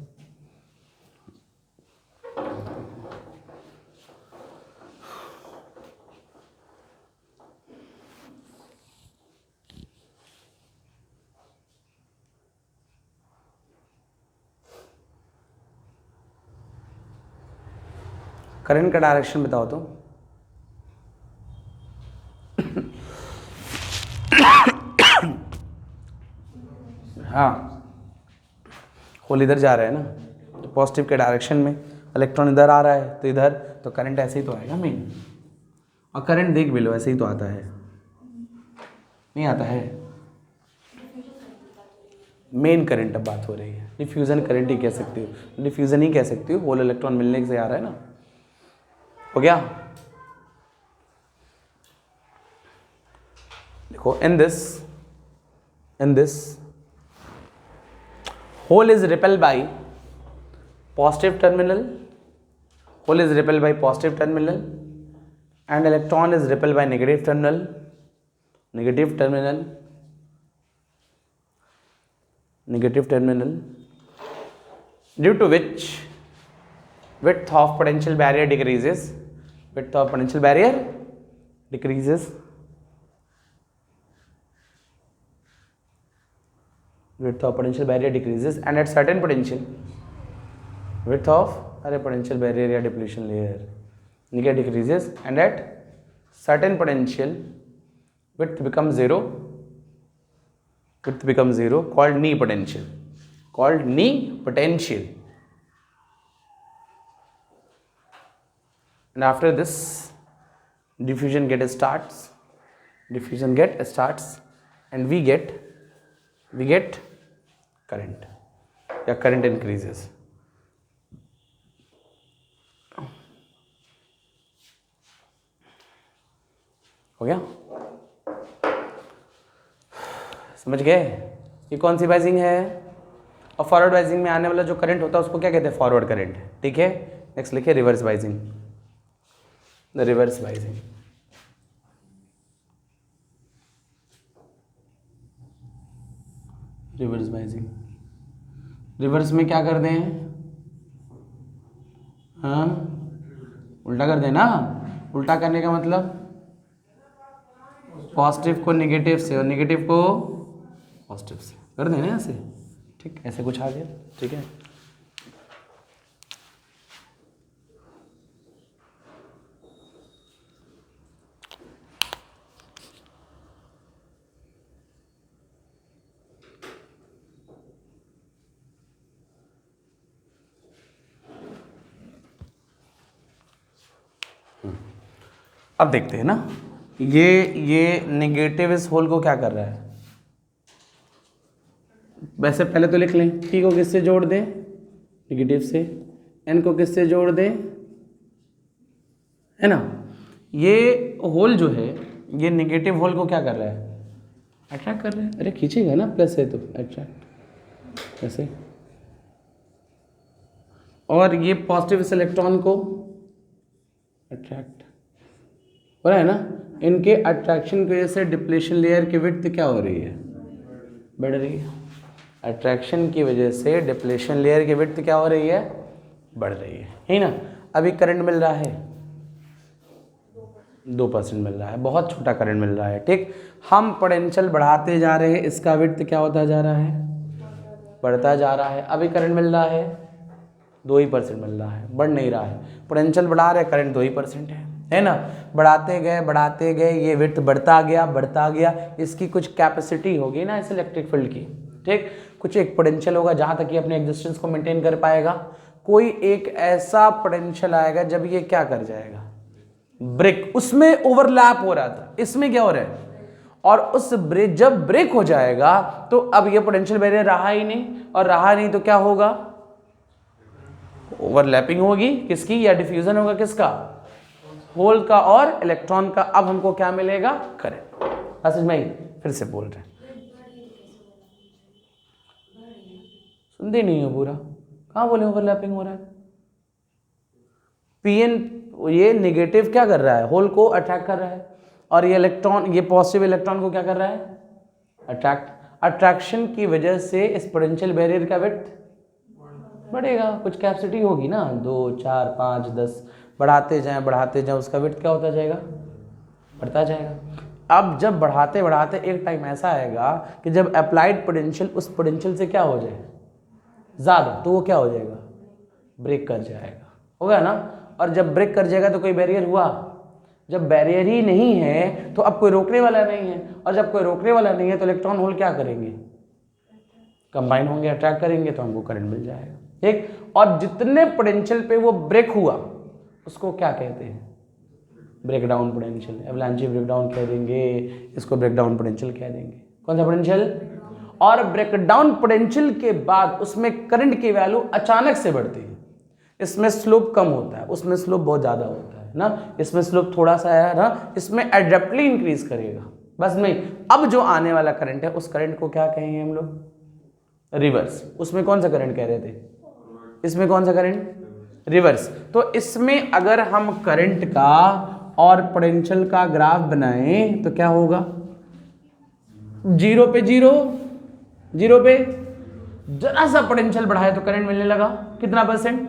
करंट का डायरेक्शन बताओ तो, हाँ होल इधर जा रहा है ना, तो पॉजिटिव के डायरेक्शन में, इलेक्ट्रॉन इधर आ रहा है तो इधर, तो करंट ऐसे ही तो आएगा मेन। और करंट देख भी लो ऐसे ही तो आता है, नहीं आता है, मेन करंट अब बात हो रही है, डिफ्यूजन करंट ही कह सकती हो, डिफ्यूजन ही कह सकती हो, होल इलेक्ट्रॉन मिलने से आ रहा है ना। हो गया? देखो in this hole is repelled by positive terminal, hole is repelled by positive terminal and electron is repelled by negative terminal, due to which width of potential barrier decreases, and at certain potential width of potential barrier या depletion layer decreases, and at certain potential width becomes zero, called knee potential, and after this diffusion starts, and we get current, current increases. हो गया? समझ गए? ये कौन सी वाइजिंग है? और forward वाइजिंग में आने वाला जो करंट होता है उसको क्या कहते हैं? Forward current. ठीक है, नेक्स्ट लिखिए रिवर्स वाइजिंग। रिवर्स में क्या कर दें? हाँ, उल्टा कर दें ना। उल्टा करने का मतलब पॉजिटिव को नेगेटिव से और नेगेटिव को पॉजिटिव से कर देना ऐसे। ठीक, ऐसे कुछ आ गया। ठीक है, अब देखते हैं ना, ये नेगेटिव इस होल को क्या कर रहा है? वैसे पहले तो लिख लें, P को किससे जोड़ दें? नेगेटिव से। N को किससे जोड़ दें? है ना। ये होल जो है, ये नेगेटिव होल को क्या कर रहा है? अट्रैक्ट कर रहा है। अरे खींचेगा ना, प्लस है तो अट्रैक्ट ऐसे। और ये पॉजिटिव इस इलेक्ट्रॉन को अट्रैक्ट हो रहा है ना। इनके अट्रैक्शन की वजह से डिप्लेशन लेयर की विड्थ क्या हो रही है? बढ़ रही है। अट्रैक्शन की वजह से डिप्लेशन लेयर की विड्थ क्या हो रही है? बढ़ रही है ना। अभी करंट मिल रहा है 2% मिल रहा है, बहुत छोटा करंट मिल रहा है। ठीक, हम पोटेंशियल बढ़ाते जा रहे हैं, इसका विड्थ क्या होता जा रहा है? बढ़ता जा रहा है। अभी करंट मिल रहा है 2% मिल रहा है, बढ़ नहीं रहा है। पोटेंशियल बढ़ा रहे, करंट 2% है ना। बढ़ाते गए, ये विड्थ बढ़ता गया। इसकी कुछ कैपेसिटी होगी ना इस इलेक्ट्रिक फील्ड की। ठीक, कुछ एक पोटेंशियल होगा जहां तक ये अपने एग्जिस्टेंस को मेंटेन कर पाएगा। कोई एक ऐसा पोटेंशियल आएगा जब ये क्या कर जाएगा? ब्रेक। उसमें ओवरलैप हो रहा था, इसमें क्या हो रहा है? और उस ब्रेक, जब ब्रेक हो जाएगा तो अब ये पोटेंशियल बैरियर रहा ही नहीं, और रहा नहीं तो क्या होगा? ओवरलैपिंग होगी किसकी, या डिफ्यूजन होगा किसका? होल का और इलेक्ट्रॉन का। अब हमको क्या मिलेगा? करंट। समझ में? फिर से बोल रहे हैं, सुनते नहीं हो पूरा। कहाँ बोले ओवरलैपिंग हो रहा है? पीएन, ये नेगेटिव क्या कर रहा है? होल को अट्रैक्ट कर रहा है, और ये इलेक्ट्रॉन, ये पॉजिटिव इलेक्ट्रॉन को क्या कर रहा है? अट्रैक्ट। अट्रैक्शन की वजह से इस पोटेंशियल बैरियर का विड्थ बढ़ेगा। कुछ कैपेसिटी होगी ना, 2, 4, 5, 10, बढ़ाते जाएं, उसका विड्थ क्या होता जाएगा? बढ़ता जाएगा। अब जब बढ़ाते एक टाइम ऐसा आएगा कि जब अप्लाइड पोटेंशियल उस पोटेंशियल से क्या हो जाए? ज़्यादा, तो वो क्या हो जाएगा? ब्रेक कर जाएगा। होगा ना। और जब ब्रेक कर जाएगा तो कोई बैरियर हुआ? जब बैरियर ही नहीं है तो अब कोई रोकने वाला नहीं है, और जब कोई रोकने वाला नहीं है तो इलेक्ट्रॉन होल क्या करेंगे? कंबाइन होंगे, अट्रैक्ट करेंगे, तो हमको करंट मिल जाएगा। ठीक, और जितने पोटेंशियल पे वो ब्रेक हुआ उसको क्या कहते हैं? Breakdown potential. एवलांची ब्रेकडाउन कह देंगे, इसको ब्रेकडाउन पोटेंशियल कह देंगे। कौन सा पोटेंशियल? और ब्रेकडाउन पोटेंशियल के बाद उसमें करंट की वैल्यू अचानक से बढ़ती है। इसमें स्लोप कम होता है, उसमें स्लोप बहुत ज़्यादा होता है। ना, इसमें स्लोप थोड़ा सा आया ना, इसमें एब्रप्टली इंक्रीज करेगा, बस नहीं। अब जो आने वाला करंट है उस करंट को क्या कहेंगे हम लोग? रिवर्स। उसमें कौन सा करंट कह रहे थे? इसमें कौन सा करंट? रिवर्स। तो इसमें अगर हम करंट का और पोटेंशियल का ग्राफ बनाएं तो क्या होगा? जीरो पे जीरो, जीरो पे जरा सा पोटेंशियल बढ़ाए तो करंट मिलने लगा कितना %?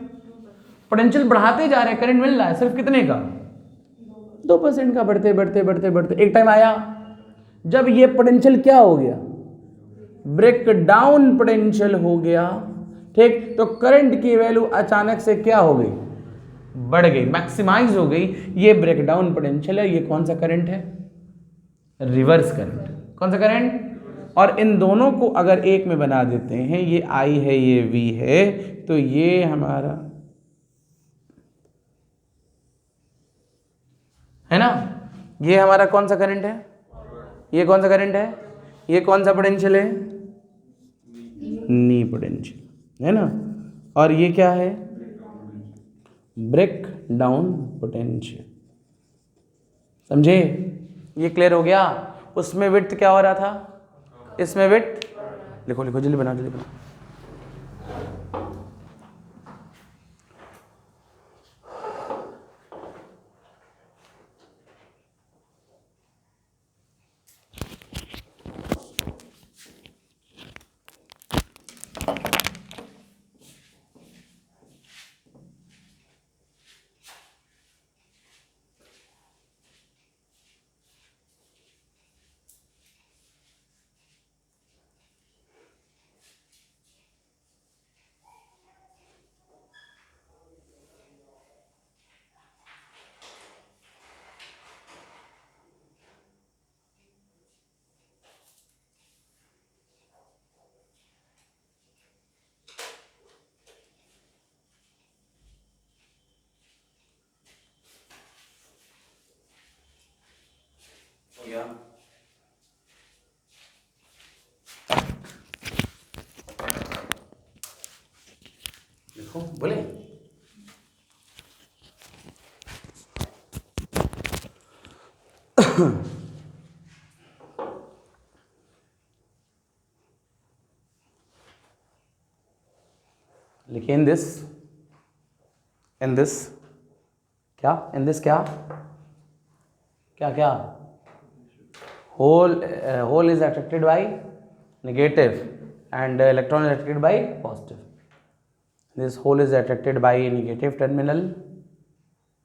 पोटेंशियल बढ़ाते जा रहे हैं, करंट मिल रहा है सिर्फ कितने का? 2% का, बढ़ते बढ़ते बढ़ते बढ़ते एक टाइम आया जब ये पोटेंशियल क्या हो गया? ब्रेक डाउन पोटेंशियल हो गया, ठीक। तो करंट की वैल्यू अचानक से क्या हो गई? बढ़ गई, मैक्सिमाइज हो गई। ये ब्रेक डाउन पोटेंशियल है। ये कौन सा करंट है? Reverse current. कौन सा करंट? और इन दोनों को अगर एक में बना देते हैं, ये I है ये V है, तो ये हमारा है ना, ये हमारा कौन सा करंट है? ये कौन सा करंट है? ये कौन सा पोटेंशियल है? नी पोटेंशियल है ना। और ये क्या है? Breakdown potential. समझे? ये क्लियर हो गया। उसमें विड्थ क्या हो रहा था? इसमें विड्थ लिखो लिखो, जल्दी बनाओ जल्दी बनाओ। लिखो, बोले लिखिए इन दिस क्या? इन दिस क्या क्या क्या? Hole is attracted by negative and electron is attracted by positive. This hole is attracted by negative terminal,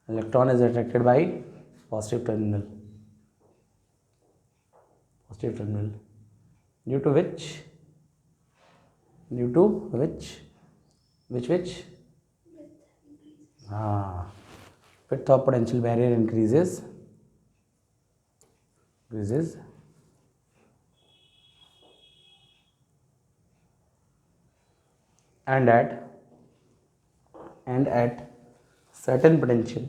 electron is attracted by positive terminal. Due to which width of potential barrier increases and at certain potential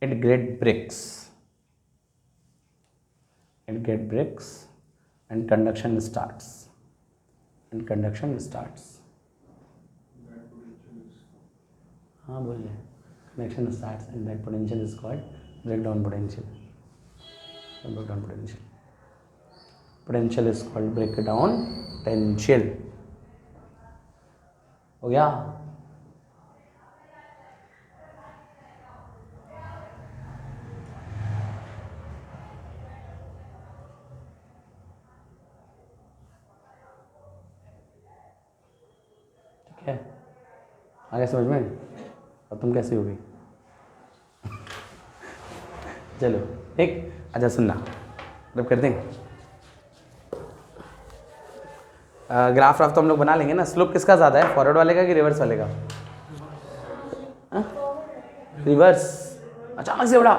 it get breaks and conduction starts. हाँ बोलिए। conduction starts and that potential is called breakdown potential. Potential is called breakdown potential. हो गया? ठीक है, आगे समझ में? और तुम कैसी होगी? चलो ठीक। अच्छा सुनना, रब करते हैं। ग्राफ तो हम लोग बना लेंगे ना। स्लोप किसका ज़्यादा है, फॉरवर्ड वाले का कि रिवर्स वाले का? रिवर्स। अचानक से बढ़ा,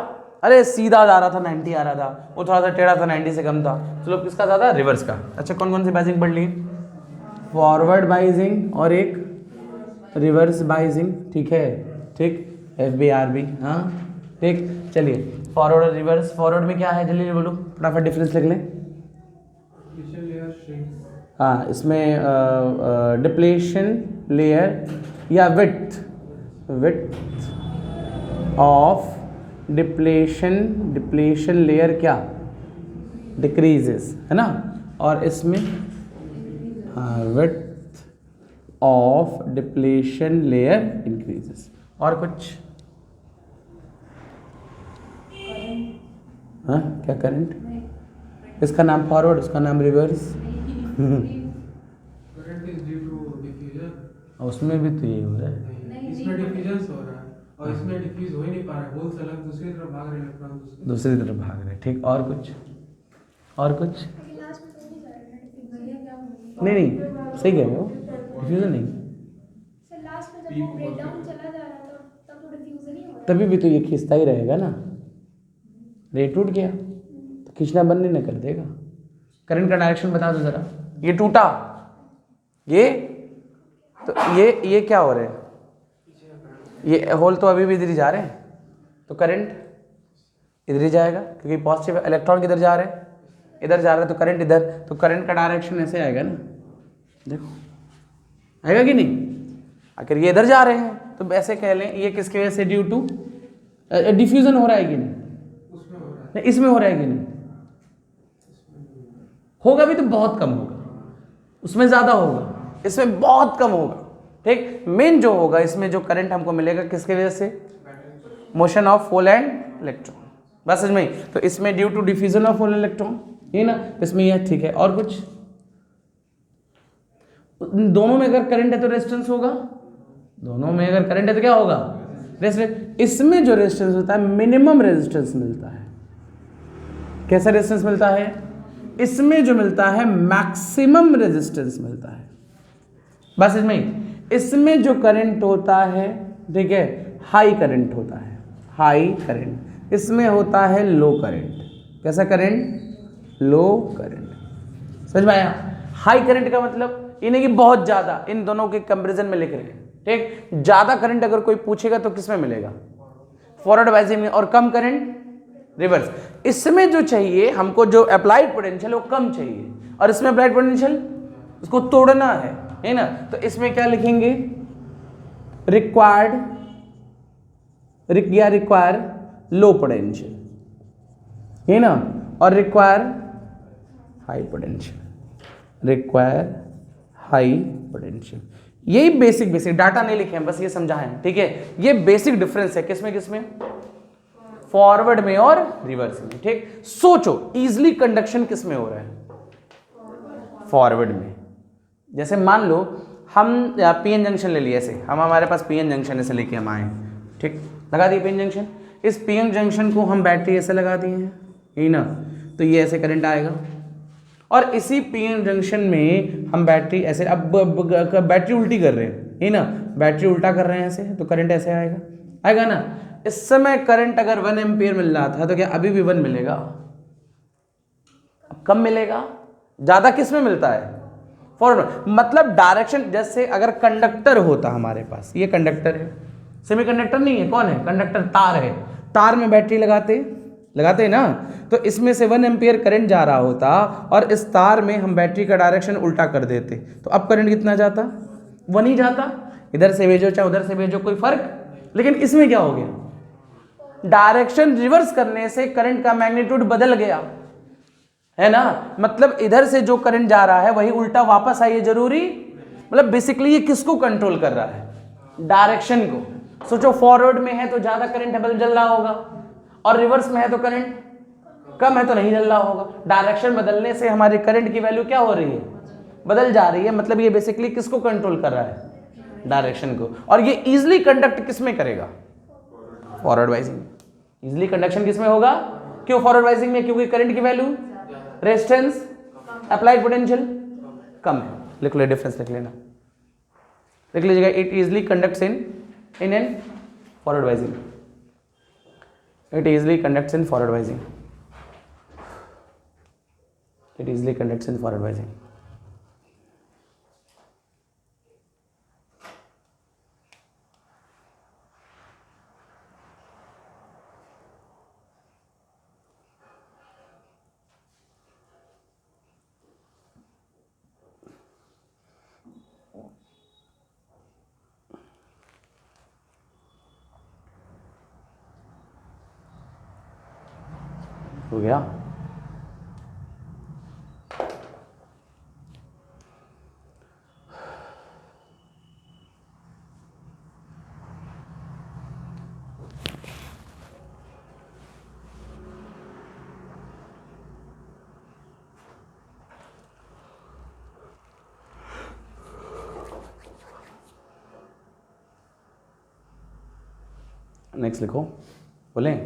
अरे सीधा जा रहा था 90 आ रहा था, वो थोड़ा सा टेढ़ा था 90 से कम था। स्लोप किसका ज़्यादा? रिवर्स का। अच्छा कौन कौन सी बाइजिंग पढ़ ली? फॉरवर्ड बाइजिंग और एक रिवर्स बाइजिंग। ठीक है, ठीक। FB RB, हाँ ठीक। चलिए फॉरवर्ड और रिवर्स। फॉरवर्ड में क्या है जल्दी बोलो, फटाफट डिफरेंस लिख लें। हाँ, इसमें डिप्लेशन लेयर या width, width of depletion layer क्या डिक्रीजेस, है ना, और इसमें width of depletion layer increases. और कुछ? हाँ, क्या करंट? इसका नाम फॉरवर्ड, उसका नाम reverse. Current is due to diffusion. उसमें भी तो यही हो रहा है, नहीं, इसमें डिफ्यूजन हो रहा है और इसमें डिफ्यूज हो ही नहीं पा रहा है, होल से अलग दूसरी तरफ भाग रहे इलेक्ट्रॉन दूसरी तरफ भाग रहे। ठीक, और कुछ? और कुछ? नहीं नहीं, सही कह रहे हो, डिफ्यूजन नहीं। सर लास्ट में जब वो ब्रेकडाउन चला जा रहा था तब तो डिफ्यूजन ही हो रहा तभी भी तो ये खींचता ही रहेगा ना, रे टूट गया तो खींचना बंद नहीं ना कर देगा। करंट का डायरेक्शन बता दो जरा, ये टूटा, ये तो ये क्या हो रहा है, ये होल तो अभी भी इधर ही जा रहे हैं, तो करंट इधर ही जाएगा क्योंकि पॉजिटिव इलेक्ट्रॉन किधर जा रहे हैं, इधर जा रहा है, तो करंट इधर, तो करंट का डायरेक्शन ऐसे आएगा ना, देखो आएगा कि नहीं। आखिर ये इधर जा रहे हैं तो ऐसे कह लें ये किसकी वजह से, ड्यू टू डिफ्यूजन हो रहा है कि नहीं, उसमें हो रहा है। नहीं इसमें हो रहा है कि नहीं, होगा भी तो बहुत कम होगा, उसमें ज्यादा होगा, इसमें बहुत कम होगा। ठीक, मेन जो होगा इसमें जो करंट हमको मिलेगा किसकी वजह से, motion of hole and electron, बस समझ में। तो इसमें due to diffusion of hole electron, ये ना, इसमें यह ठीक है। और कुछ? दोनों में अगर करंट है तो रेजिस्टेंस होगा, दोनों में अगर करंट है तो क्या होगा, रेजिस्टेंस। इसमें जो रेजिस्टेंस होता है मिनिमम रेजिस्टेंस मिलता है। कैसा रेजिस्टेंस मिलता है? इसमें जो मिलता है मैक्सिमम रेजिस्टेंस मिलता है, बस इसमें। इसमें जो करंट होता है, ठीक है, हाई करंट होता है, हाई करंट। इसमें होता है लो करंट। कैसा करंट? लो करंट। समझ में आया? हाई करंट का मतलब ये नहीं कि बहुत ज्यादा, इन दोनों के कंपैरिजन में लिख रहे हैं। ठीक, ज्यादा करंट अगर कोई पूछेगा तो किस में मिलेगा, फॉरवर्ड वाइजिंग में, और कम करंट रिवर्स। इसमें जो चाहिए हमको, जो अप्लाइड पोटेंशियल वो कम चाहिए, और इसमें अप्लाइड पोटेंशियल उसको तोड़ना है ना। तो इसमें क्या लिखेंगे, रिक्वायर्ड या रिक्वायर लो पोटेंशियल, है ना, और require high potential, require high potential. यही बेसिक डाटा नहीं लिखे हैं, बस ये समझाएं, ठीक है। ये बेसिक डिफरेंस है किसमें किसमें, फॉरवर्ड में और रिवर्स में। ठीक, सोचो इजीली कंडक्शन किसमें हो रहा है, फॉरवर्ड में। जैसे मान लो हम पीएन जंक्शन ले लिए, ऐसे हम, हमारे पास पीएन जंक्शन ऐसे लेके हम आए, ठीक, लगा दिए पीएन जंक्शन। इस पीएन जंक्शन को हम बैटरी ऐसे लगा दिए हैं, यही ना, तो ये ऐसे करंट आएगा। और इसी पीएन जंक्शन में हम बैटरी ऐसे, अब बैटरी उल्टी कर रहे हैं, यही ना, बैटरी उल्टा कर रहे हैं ऐसे, तो करंट ऐसे आएगा, आएगा ना। इस समय करंट अगर 1 एम्पियर मिल रहा था तो क्या अभी भी 1 मिलेगा? अब कम मिलेगा। ज्यादा किस में मिलता है, फॉरवर्ड। मतलब डायरेक्शन, जैसे अगर कंडक्टर होता हमारे पास, ये कंडक्टर है, सेमीकंडक्टर नहीं है, कौन है, कंडक्टर, तार है, तार में बैटरी लगाते ना, तो इसमें से 1 एम्पियर करंट जा रहा होता, और इस तार में हम बैटरी का डायरेक्शन उल्टा कर देते, तो अब करंट कितना जाता, 1 ही जाता। इधर से भेजो चाहे उधर से भेजो कोई फर्क। लेकिन इसमें क्या हो गया, डायरेक्शन रिवर्स करने से करंट का मैग्नीट्यूड बदल गया, है ना। मतलब इधर से जो करंट जा रहा है वही उल्टा वापस आइए जरूरी, मतलब बेसिकली ये किसको कंट्रोल कर रहा है, डायरेक्शन को। सोचो फॉरवर्ड में है तो ज्यादा करंट बदल जल रहा होगा, और रिवर्स में है तो करंट कम है तो नहीं जल रहा होगा। डायरेक्शन बदलने से हमारी करंट की वैल्यू क्या हो रही है, बदल जा रही है। मतलब ये बेसिकली किसको कंट्रोल कर रहा है, डायरेक्शन को। और ये इजिली कंडक्ट किस में करेगा, फॉरवर्ड वाइजिंग। इजिली कंडक्शन किस में होगा, क्यों, फॉरवर्ड वाइजिंग में, क्योंकि करंट की वैल्यू, रेजिस्टेंस, अप्लाइड पोटेंशियल कम है। लिख लो, डिफरेंस लिख लेना, लिख लीजिएगा। It easily conducts in an forward biasing, it easily conducts in forward biasing, it easily conducts in forward biasing. हो गया। नेक्स्ट लिखो, बोलें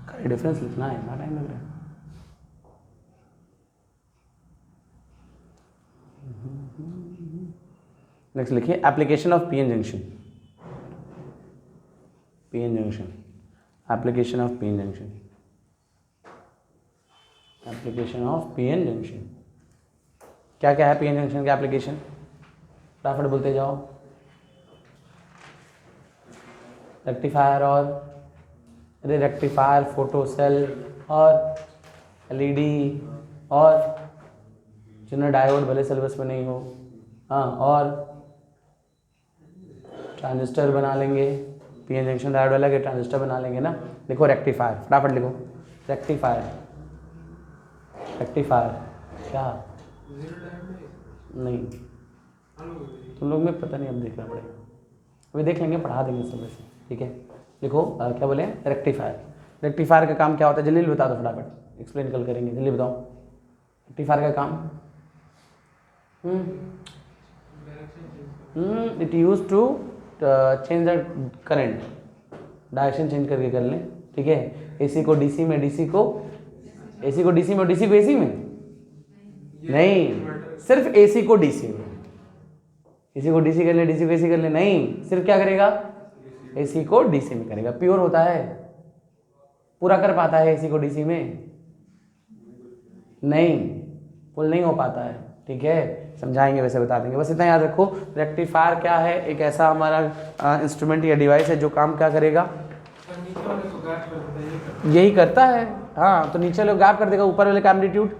खाली डिफरेंस लिखना है, इतना टाइम लग रहा है। नेक्स्ट लिखिए application of PN junction, PN junction, application of PN junction, application of PN junction. क्या क्या है पीएन जंक्शन का एप्लीकेशन, फटाफट बोलते जाओ। रेक्टिफायर और रेक्टिफायर, फोटो सेल और एलईडी और जिन्हें डायोड भले सिलेबस में नहीं हो, हाँ, और ट्रांजिस्टर बना लेंगे, पीएन जंक्शन डायोड वाला के ट्रांजिस्टर बना लेंगे ना। लिखो रेक्टिफायर, फटाफट लिखो रेक्टिफायर, रेक्टिफायर क्या नहीं, तुम लोग में पता नहीं, अब देखना पड़ेगा, अभी देख लेंगे, पढ़ा देंगे सब से, ठीक है। देखो क्या बोले, रेक्टिफायर। रेक्टिफायर का काम क्या होता है, जल्दी बता दो, फटाफट एक्सप्लेन कल करेंगे, जल्दी बताओ रेक्टिफायर का काम। It use to change the current, direction change करके कर लें, ठीक है। एसी को डीसी में, डीसी को एसी को डीसी में, और डीसी को एसी में नहीं, सिर्फ एसी को डीसी में, एसी को डीसी कर ले, डीसी को एसी कर ले, नहीं, सिर्फ क्या करेगा, एसी को डीसी में करेगा। प्योर होता है, पूरा कर पाता है एसी को डीसी में, नहीं, फुल नहीं हो पाता है, ठीक है, समझाएंगे, वैसे बता देंगे। बस इतना याद रखो, रेक्टिफायर क्या है, एक ऐसा हमारा इंस्ट्रूमेंट या डिवाइस है जो काम क्या करेगा, यही करता है, हाँ। तो नीचे वाले गैप कर देगा, ऊपर वाले का एम्पलीट्यूड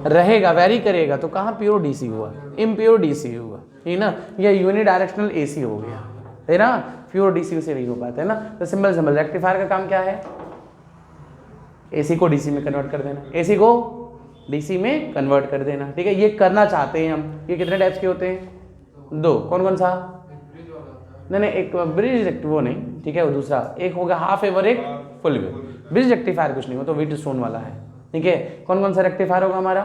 रहेगा, वेरी करेगा, तो कहाँ प्योर डीसी हुआ, इम्प्योर डीसी हुआ, ठीक ना, या यूनिडायरेक्शनल एसी हो गया, है ना, प्योर डीसी से नहीं हो पाता है ना। तो सिंपल सिंपल रेक्टिफायर का काम क्या है, एसी को डीसी में कन्वर्ट कर देना, एसी को डीसी में कन्वर्ट कर देना, ठीक है। ये करना चाहते हैं हम। ये कितने टाइप्स के होते हैं, दो, कौन कौन सा, नहीं, एक ब्रिज वो नहीं, ठीक है, वो दूसरा, एक होगा हाफ वेव और एक फुल वेव। ब्रिज रेक्टिफायर कुछ नहीं, वो तो व्हीटस्टोन वाला है, ठीक है। कौन कौन सा रेक्टिफायर होगा हमारा,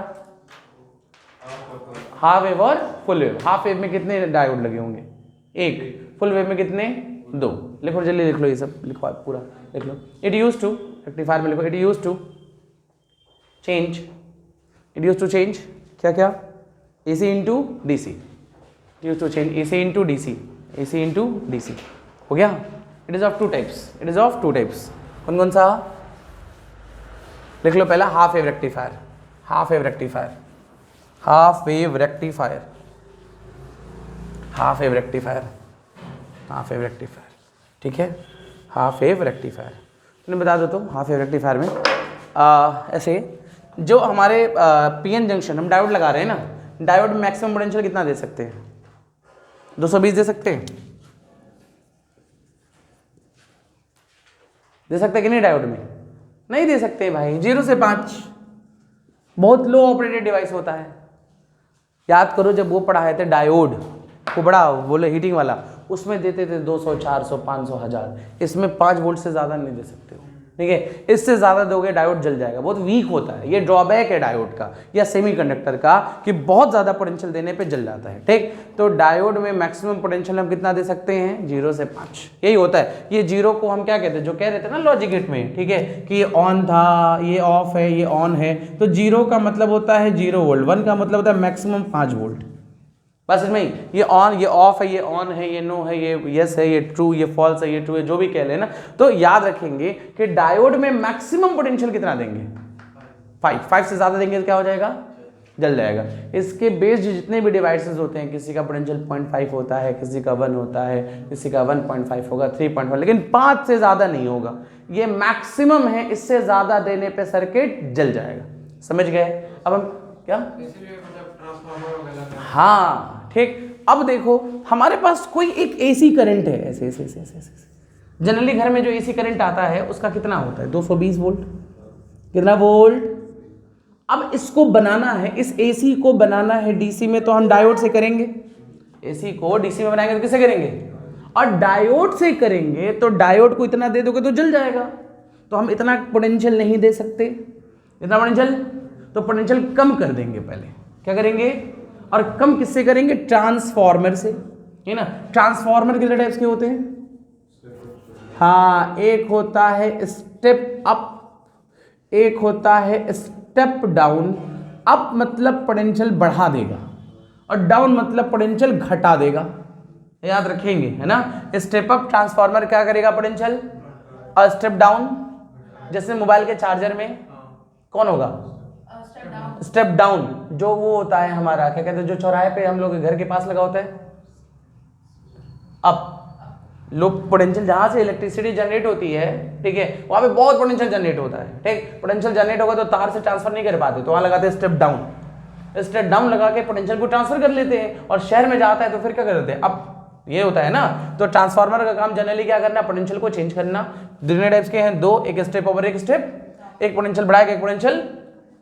हाफ वेव और फुल वेव। हाफ वेव में कितने डायोड लगे होंगे, एक, फुल वेव में कितने, दो। लिखो जल्दी, लिख लो, ये सब लिखो, पूरा लिख लो। इट यूज टू, रेक्टिफायर में लिखो, it use to change, it use to change क्या क्या, AC into DC, use to change AC into DC, AC into DC, हो गया। It is of two types, it is of two types, कौन कौन सा, लिख लो पहला half wave rectifier, half wave rectifier, half wave rectifier, half wave rectifier, half wave rectifier, ठीक है, हाफ वेव रेक्टिफायर। तुमने बता दो तो हाफ वेव रेक्टिफायर में ऐसे जो हमारे पीएन जंक्शन हम डायोड लगा रहे हैं ना, डायोड मैक्सिमम पोटेंशियल कितना दे सकते हैं, 220 दे सकते हैं, दे सकते हैं कि नहीं, डायोड में नहीं दे सकते भाई, 0 से 5 बहुत लो ऑपरेटेड डिवाइस होता है। याद करो जब वो पढ़ाए थे डायोड को, बड़ा बोले हीटिंग वाला, उसमें देते थे 200, 400, 500, 1000, इसमें 5 वोल्ट से ज़्यादा नहीं दे सकते हो, ठीक है। इससे ज़्यादा दोगे डायोड जल जाएगा, बहुत वीक होता है, ये ड्रॉबैक है डायोड का या सेमीकंडक्टर का कि बहुत ज़्यादा पोटेंशियल देने पे जल जाता है, ठीक। तो डायोड में मैक्सिमम पोटेंशियल हम कितना दे सकते हैं, 0 से 5, यही होता है। ये 0 को हम क्या कहते हैं, जो कह रहे थे ना लॉजिक गेट में, ठीक है, कि ये ऑन था, ये ऑफ है, ये ऑन है, तो 0 का मतलब होता है 0 वोल्ट, 1 का मतलब होता है मैक्सिमम 5 वोल्ट, बस इसमें ही। ये ऑन, ये ऑफ है, ये ऑन है, ये नो है, ये यस है, ये ट्रू, ये फॉल्स है, ये ट्रू है, जो भी कह लेना। तो याद रखेंगे कि डायोड में मैक्सिमम पोटेंशियल कितना देंगे, 5 से ज़्यादा देंगे तो क्या हो जाएगा, जल जाएगा। इसके बेस्ड जितने भी डिवाइसेस होते हैं, किसी का पोटेंशियल 0.5 होता है, किसी का 1 होता है, किसी का 1.5 होगा, 3.1, लेकिन 5 से ज़्यादा नहीं होगा, ये मैक्सिमम है। इससे ज़्यादा देने पे सर्किट जल जाएगा, समझ गए। अब हम क्या, हाँ ठीक। अब देखो हमारे पास कोई एक एसी करंट है, ऐसे ऐसे ऐसे ऐसे ऐसे, जनरली घर में जो एसी करंट आता है उसका कितना होता है? 220 वोल्ट। कितना वोल्ट? अब इसको बनाना है, इस एसी को बनाना है डीसी में, तो हम डायोड से करेंगे। एसी को डीसी में बनाएंगे तो किससे करेंगे? और डायोड से करेंगे तो डायोड को इतना दे दोगे तो जल जाएगा, तो हम इतना पोटेंशियल नहीं दे सकते। इतना पोटेंशियल, तो पोटेंशियल कम कर देंगे पहले। क्या करेंगे? और कम किससे करेंगे? ट्रांसफॉर्मर से, है ना। ट्रांसफॉर्मर कितने टाइप्स के होते हैं? हाँ, एक होता है स्टेप अप, एक होता है स्टेप डाउन। अप मतलब पोटेंशियल बढ़ा देगा और डाउन मतलब पोटेंशियल घटा देगा, याद रखेंगे, है ना। स्टेप अप ट्रांसफार्मर क्या करेगा? पोटेंशियल। और स्टेप डाउन, जैसे मोबाइल के चार्जर में कौन होगा? स्टेप डाउन, जो वो होता है हमारा, क्या कहते हैं, जो चौराहे पे हम लोग के घर के पास लगा होता है, अप। लो पोटेंशियल, जहां से इलेक्ट्रिसिटी जनरेट होती है, ठीक है, वहां पे बहुत पोटेंशियल जनरेट होता है, ठीक। पोटेंशियल जनरेट होगा तो तार से ट्रांसफर नहीं कर पाते, तो वहां लगाते हैं स्टेप डाउन। स्टेप डाउन लगा के पोटेंशियल को ट्रांसफर कर लेते हैं, और शहर में जाता है तो फिर क्या कर देते हैं? अप। ये होता है ना। तो ट्रांसफार्मर का काम जनरली क्या करना? पोटेंशियल को चेंज करना। कितने टाइप्स के हैं? दो, एक स्टेप ओवर एक स्टेप। एक पोटेंशियल बढ़ाएगा, एक पोटेंशियल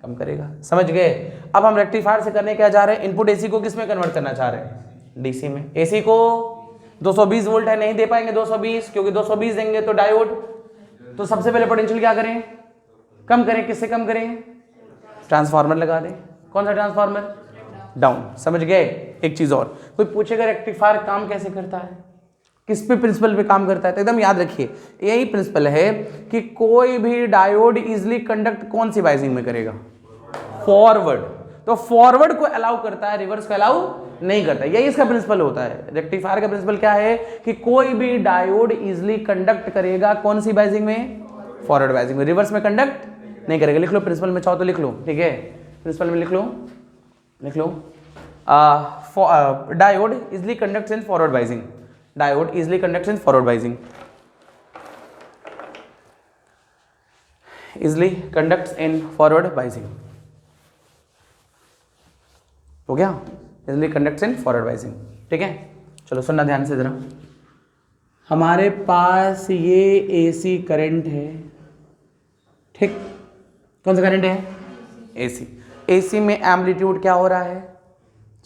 कम करेगा। समझ गए? अब हम रेक्टिफायर से करने क्या जा रहे हैं? इनपुट एसी को किस में कन्वर्ट करना चाह रहे हैं? डीसी में। एसी को 220 वोल्ट है, नहीं दे पाएंगे 220, क्योंकि 220 देंगे तो डायोड, तो सबसे पहले पोटेंशियल क्या करें? कम करें। किससे कम करें? ट्रांसफार्मर लगा दें। कौन सा ट्रांसफार्मर? डाउन। समझ गए? एक चीज और, कोई पूछेगा रेक्टिफायर काम कैसे करता है, किस पे प्रिंसिपल पे काम करता है, तो एकदम याद रखिए यही प्रिंसिपल है कि कोई भी डायोड इजीली कंडक्ट कौन सी वाइजिंग में करेगा? फॉरवर्ड। तो फॉरवर्ड को अलाउ करता है, रिवर्स को अलाउ नहीं करता। यही इसका प्रिंसिपल होता है। रेक्टिफायर का प्रिंसिपल क्या है कि कोई भी डायोड इजीली कंडक्ट करेगा कौन सी वाइजिंग में? फॉरवर्ड वाइजिंग में। रिवर्स में कंडक्ट नहीं करेगा। लिख लो प्रिंसिपल में, चाहो तो लिख लो, ठीक है। प्रिंसिपल में लिख लो, लिख लो। Diode easily conducts in forward biasing. Diode easily conducts in forward biasing. Easily conducts in forward biasing. हो गया? Easily conducts in forward biasing, ठीक है। चलो सुनना ध्यान से जरा। हमारे पास ये एसी करंट है, ठीक। कौन सा करंट है? एसी। एसी में एम्पलीट्यूड क्या हो रहा है?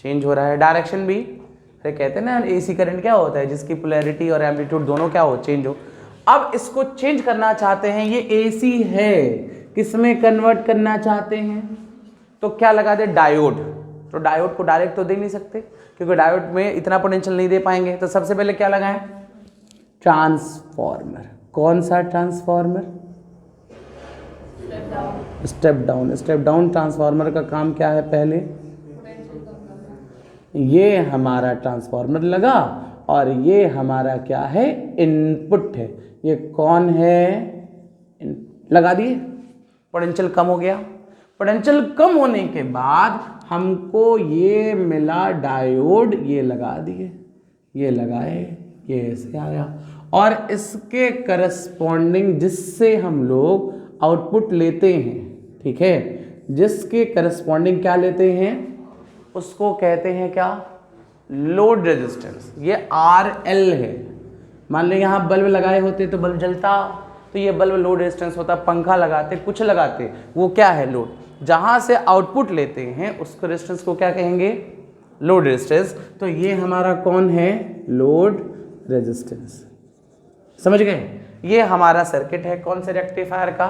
चेंज हो रहा है। डायरेक्शन भी, अरे कहते हैं ना एसी करंट क्या होता है? जिसकी पोलैरिटी और एम्पलीट्यूड दोनों क्या हो? चेंज हो। अब इसको चेंज करना चाहते हैं, ये एसी है, किसमें कन्वर्ट करना चाहते हैं? तो क्या लगा दे? डायोड। तो डायोड को डायरेक्ट तो दे नहीं सकते, क्योंकि डायोड में इतना पोटेंशियल नहीं दे पाएंगे, तो सबसे पहले क्या लगाएं? ट्रांसफॉर्मर। कौन सा transformer? Step down. Step down transformer का काम क्या है? पहले ये हमारा ट्रांसफॉर्मर लगा और ये हमारा क्या है? इनपुट है। ये कौन है? लगा दिए, पोटेंशियल कम हो गया। पोटेंशियल कम होने के बाद हमको ये मिला डायोड, ये लगा दिए, ये लगाए, ये ऐसे आया, और इसके करस्पॉन्डिंग जिससे हम लोग आउटपुट लेते हैं, ठीक है, जिसके करस्पॉन्डिंग क्या लेते हैं? उसको कहते हैं क्या? Load resistance. ये RL है। मान लो यहाँ बल्ब लगाए होते तो बल्ब जलता, तो ये बल्ब लोड रेजिस्टेंस होता। पंखा लगाते, कुछ लगाते, वो क्या है? लोड। जहाँ से आउटपुट लेते हैं उसको रेजिस्टेंस को क्या कहेंगे? Load resistance. तो ये हमारा कौन है? Load resistance. समझ गए? ये हमारा सर्किट है कौन से रेक्टिफायर का?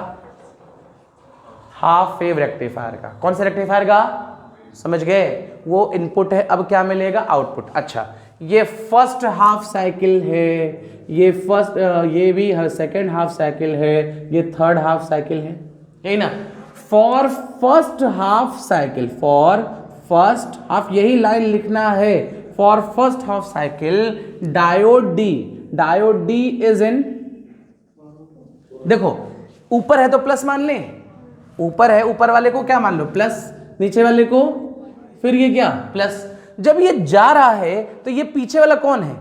हाफ वेव रेक्टिफायर का। कौन से रेक्टिफायर का? समझ गए? वो इनपुट है, अब क्या मिलेगा? आउटपुट। अच्छा, ये फर्स्ट हाफ साइकिल है, ये फर्स्ट, ये भी सेकेंड हाफ साइकिल है, ये थर्ड हाफ साइकिल है, यही ना। For first half cycle, for first half, यही लाइन लिखना है। For first half cycle diode D, diode D is इन, देखो ऊपर है तो प्लस मान ले, ऊपर है, ऊपर वाले को क्या मान लो? प्लस, नीचे वाले को फिर ये क्या? प्लस। जब ये जा रहा है तो ये पीछे वाला कौन है?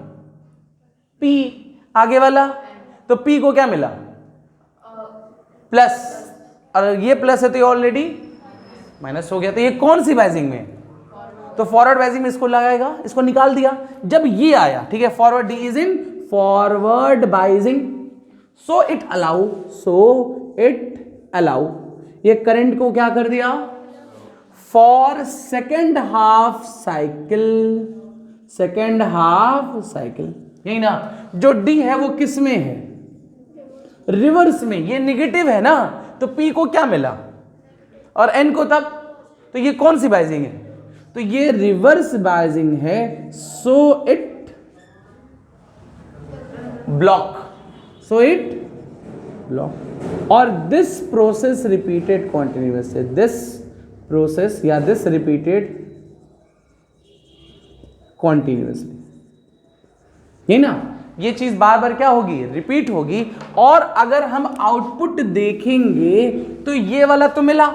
P। आगे वाला तो P को क्या मिला? प्लस, और ये प्लस है तो ये ऑलरेडी माइनस हो गया। तो ये कौन सी वाइजिंग में? तो फॉरवर्ड वाइजिंग में इसको लगाएगा, इसको निकाल दिया। जब ये आया, ठीक है, forward D is in forward biasing, so it allow ये करंट को क्या कर दिया, फॉर सेकेंड हाफ साइकिल, यही ना। जो डी है वो किस में है, रिवर्स में, ये निगेटिव है ना, तो पी को क्या मिला और एन को तब, तो ये कौन सी बाइजिंग है, तो ये रिवर्स बाइजिंग है, सो इट ब्लॉक, और this process repeated continuously, this process या दिस रिपीटेड कॉन्टिन्यूसली, ये ना, ये चीज बार बार क्या होगी, रिपीट होगी। और अगर हम आउटपुट देखेंगे तो ये वाला तो मिला,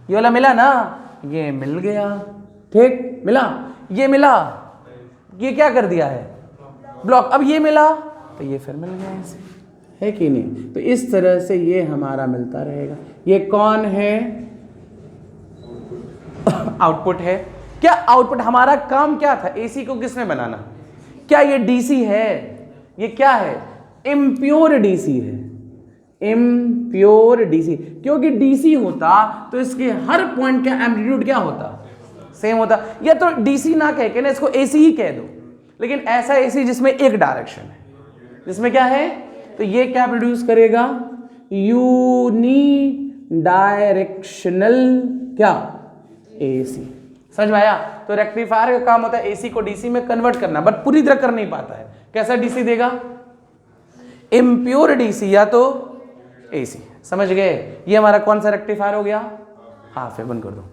ये वाला मिला ना, ये मिल गया, ठीक मिला, ये मिला, ये क्या कर दिया है, ब्लॉक, अब ये मिला तो ये फिर मिल गया ऐसे, है कि नहीं। तो इस तरह से ये हमारा मिलता रहेगा। ये कौन है, आउटपुट है। क्या आउटपुट, हमारा काम क्या था, एसी को किसने बनाना, क्या ये डीसी है, ये क्या है, इम्प्योर डीसी है, इम्प्योर डीसी, क्योंकि डीसी होता तो इसके हर पॉइंट का एम्पलीट्यूड क्या होता, सेम होता। या तो डीसी ना कह के ना इसको एसी ही कह दो, लेकिन ऐसा एसी जिसमें एक डायरेक्शन है, जिसमें क्या है, तो ये क्या प्रोड्यूस करेगा, यूनी डायरेक्शनल क्या, एसी। समझ में आया। तो रेक्टिफायर का काम होता है एसी को डीसी में कन्वर्ट करना, बट पूरी तरह कर नहीं पाता है। कैसा डीसी देगा, इम्प्योर डीसी या तो एसी। समझ गए, ये हमारा कौन सा रेक्टिफायर हो गया, हाँ फिर बंद कर दो।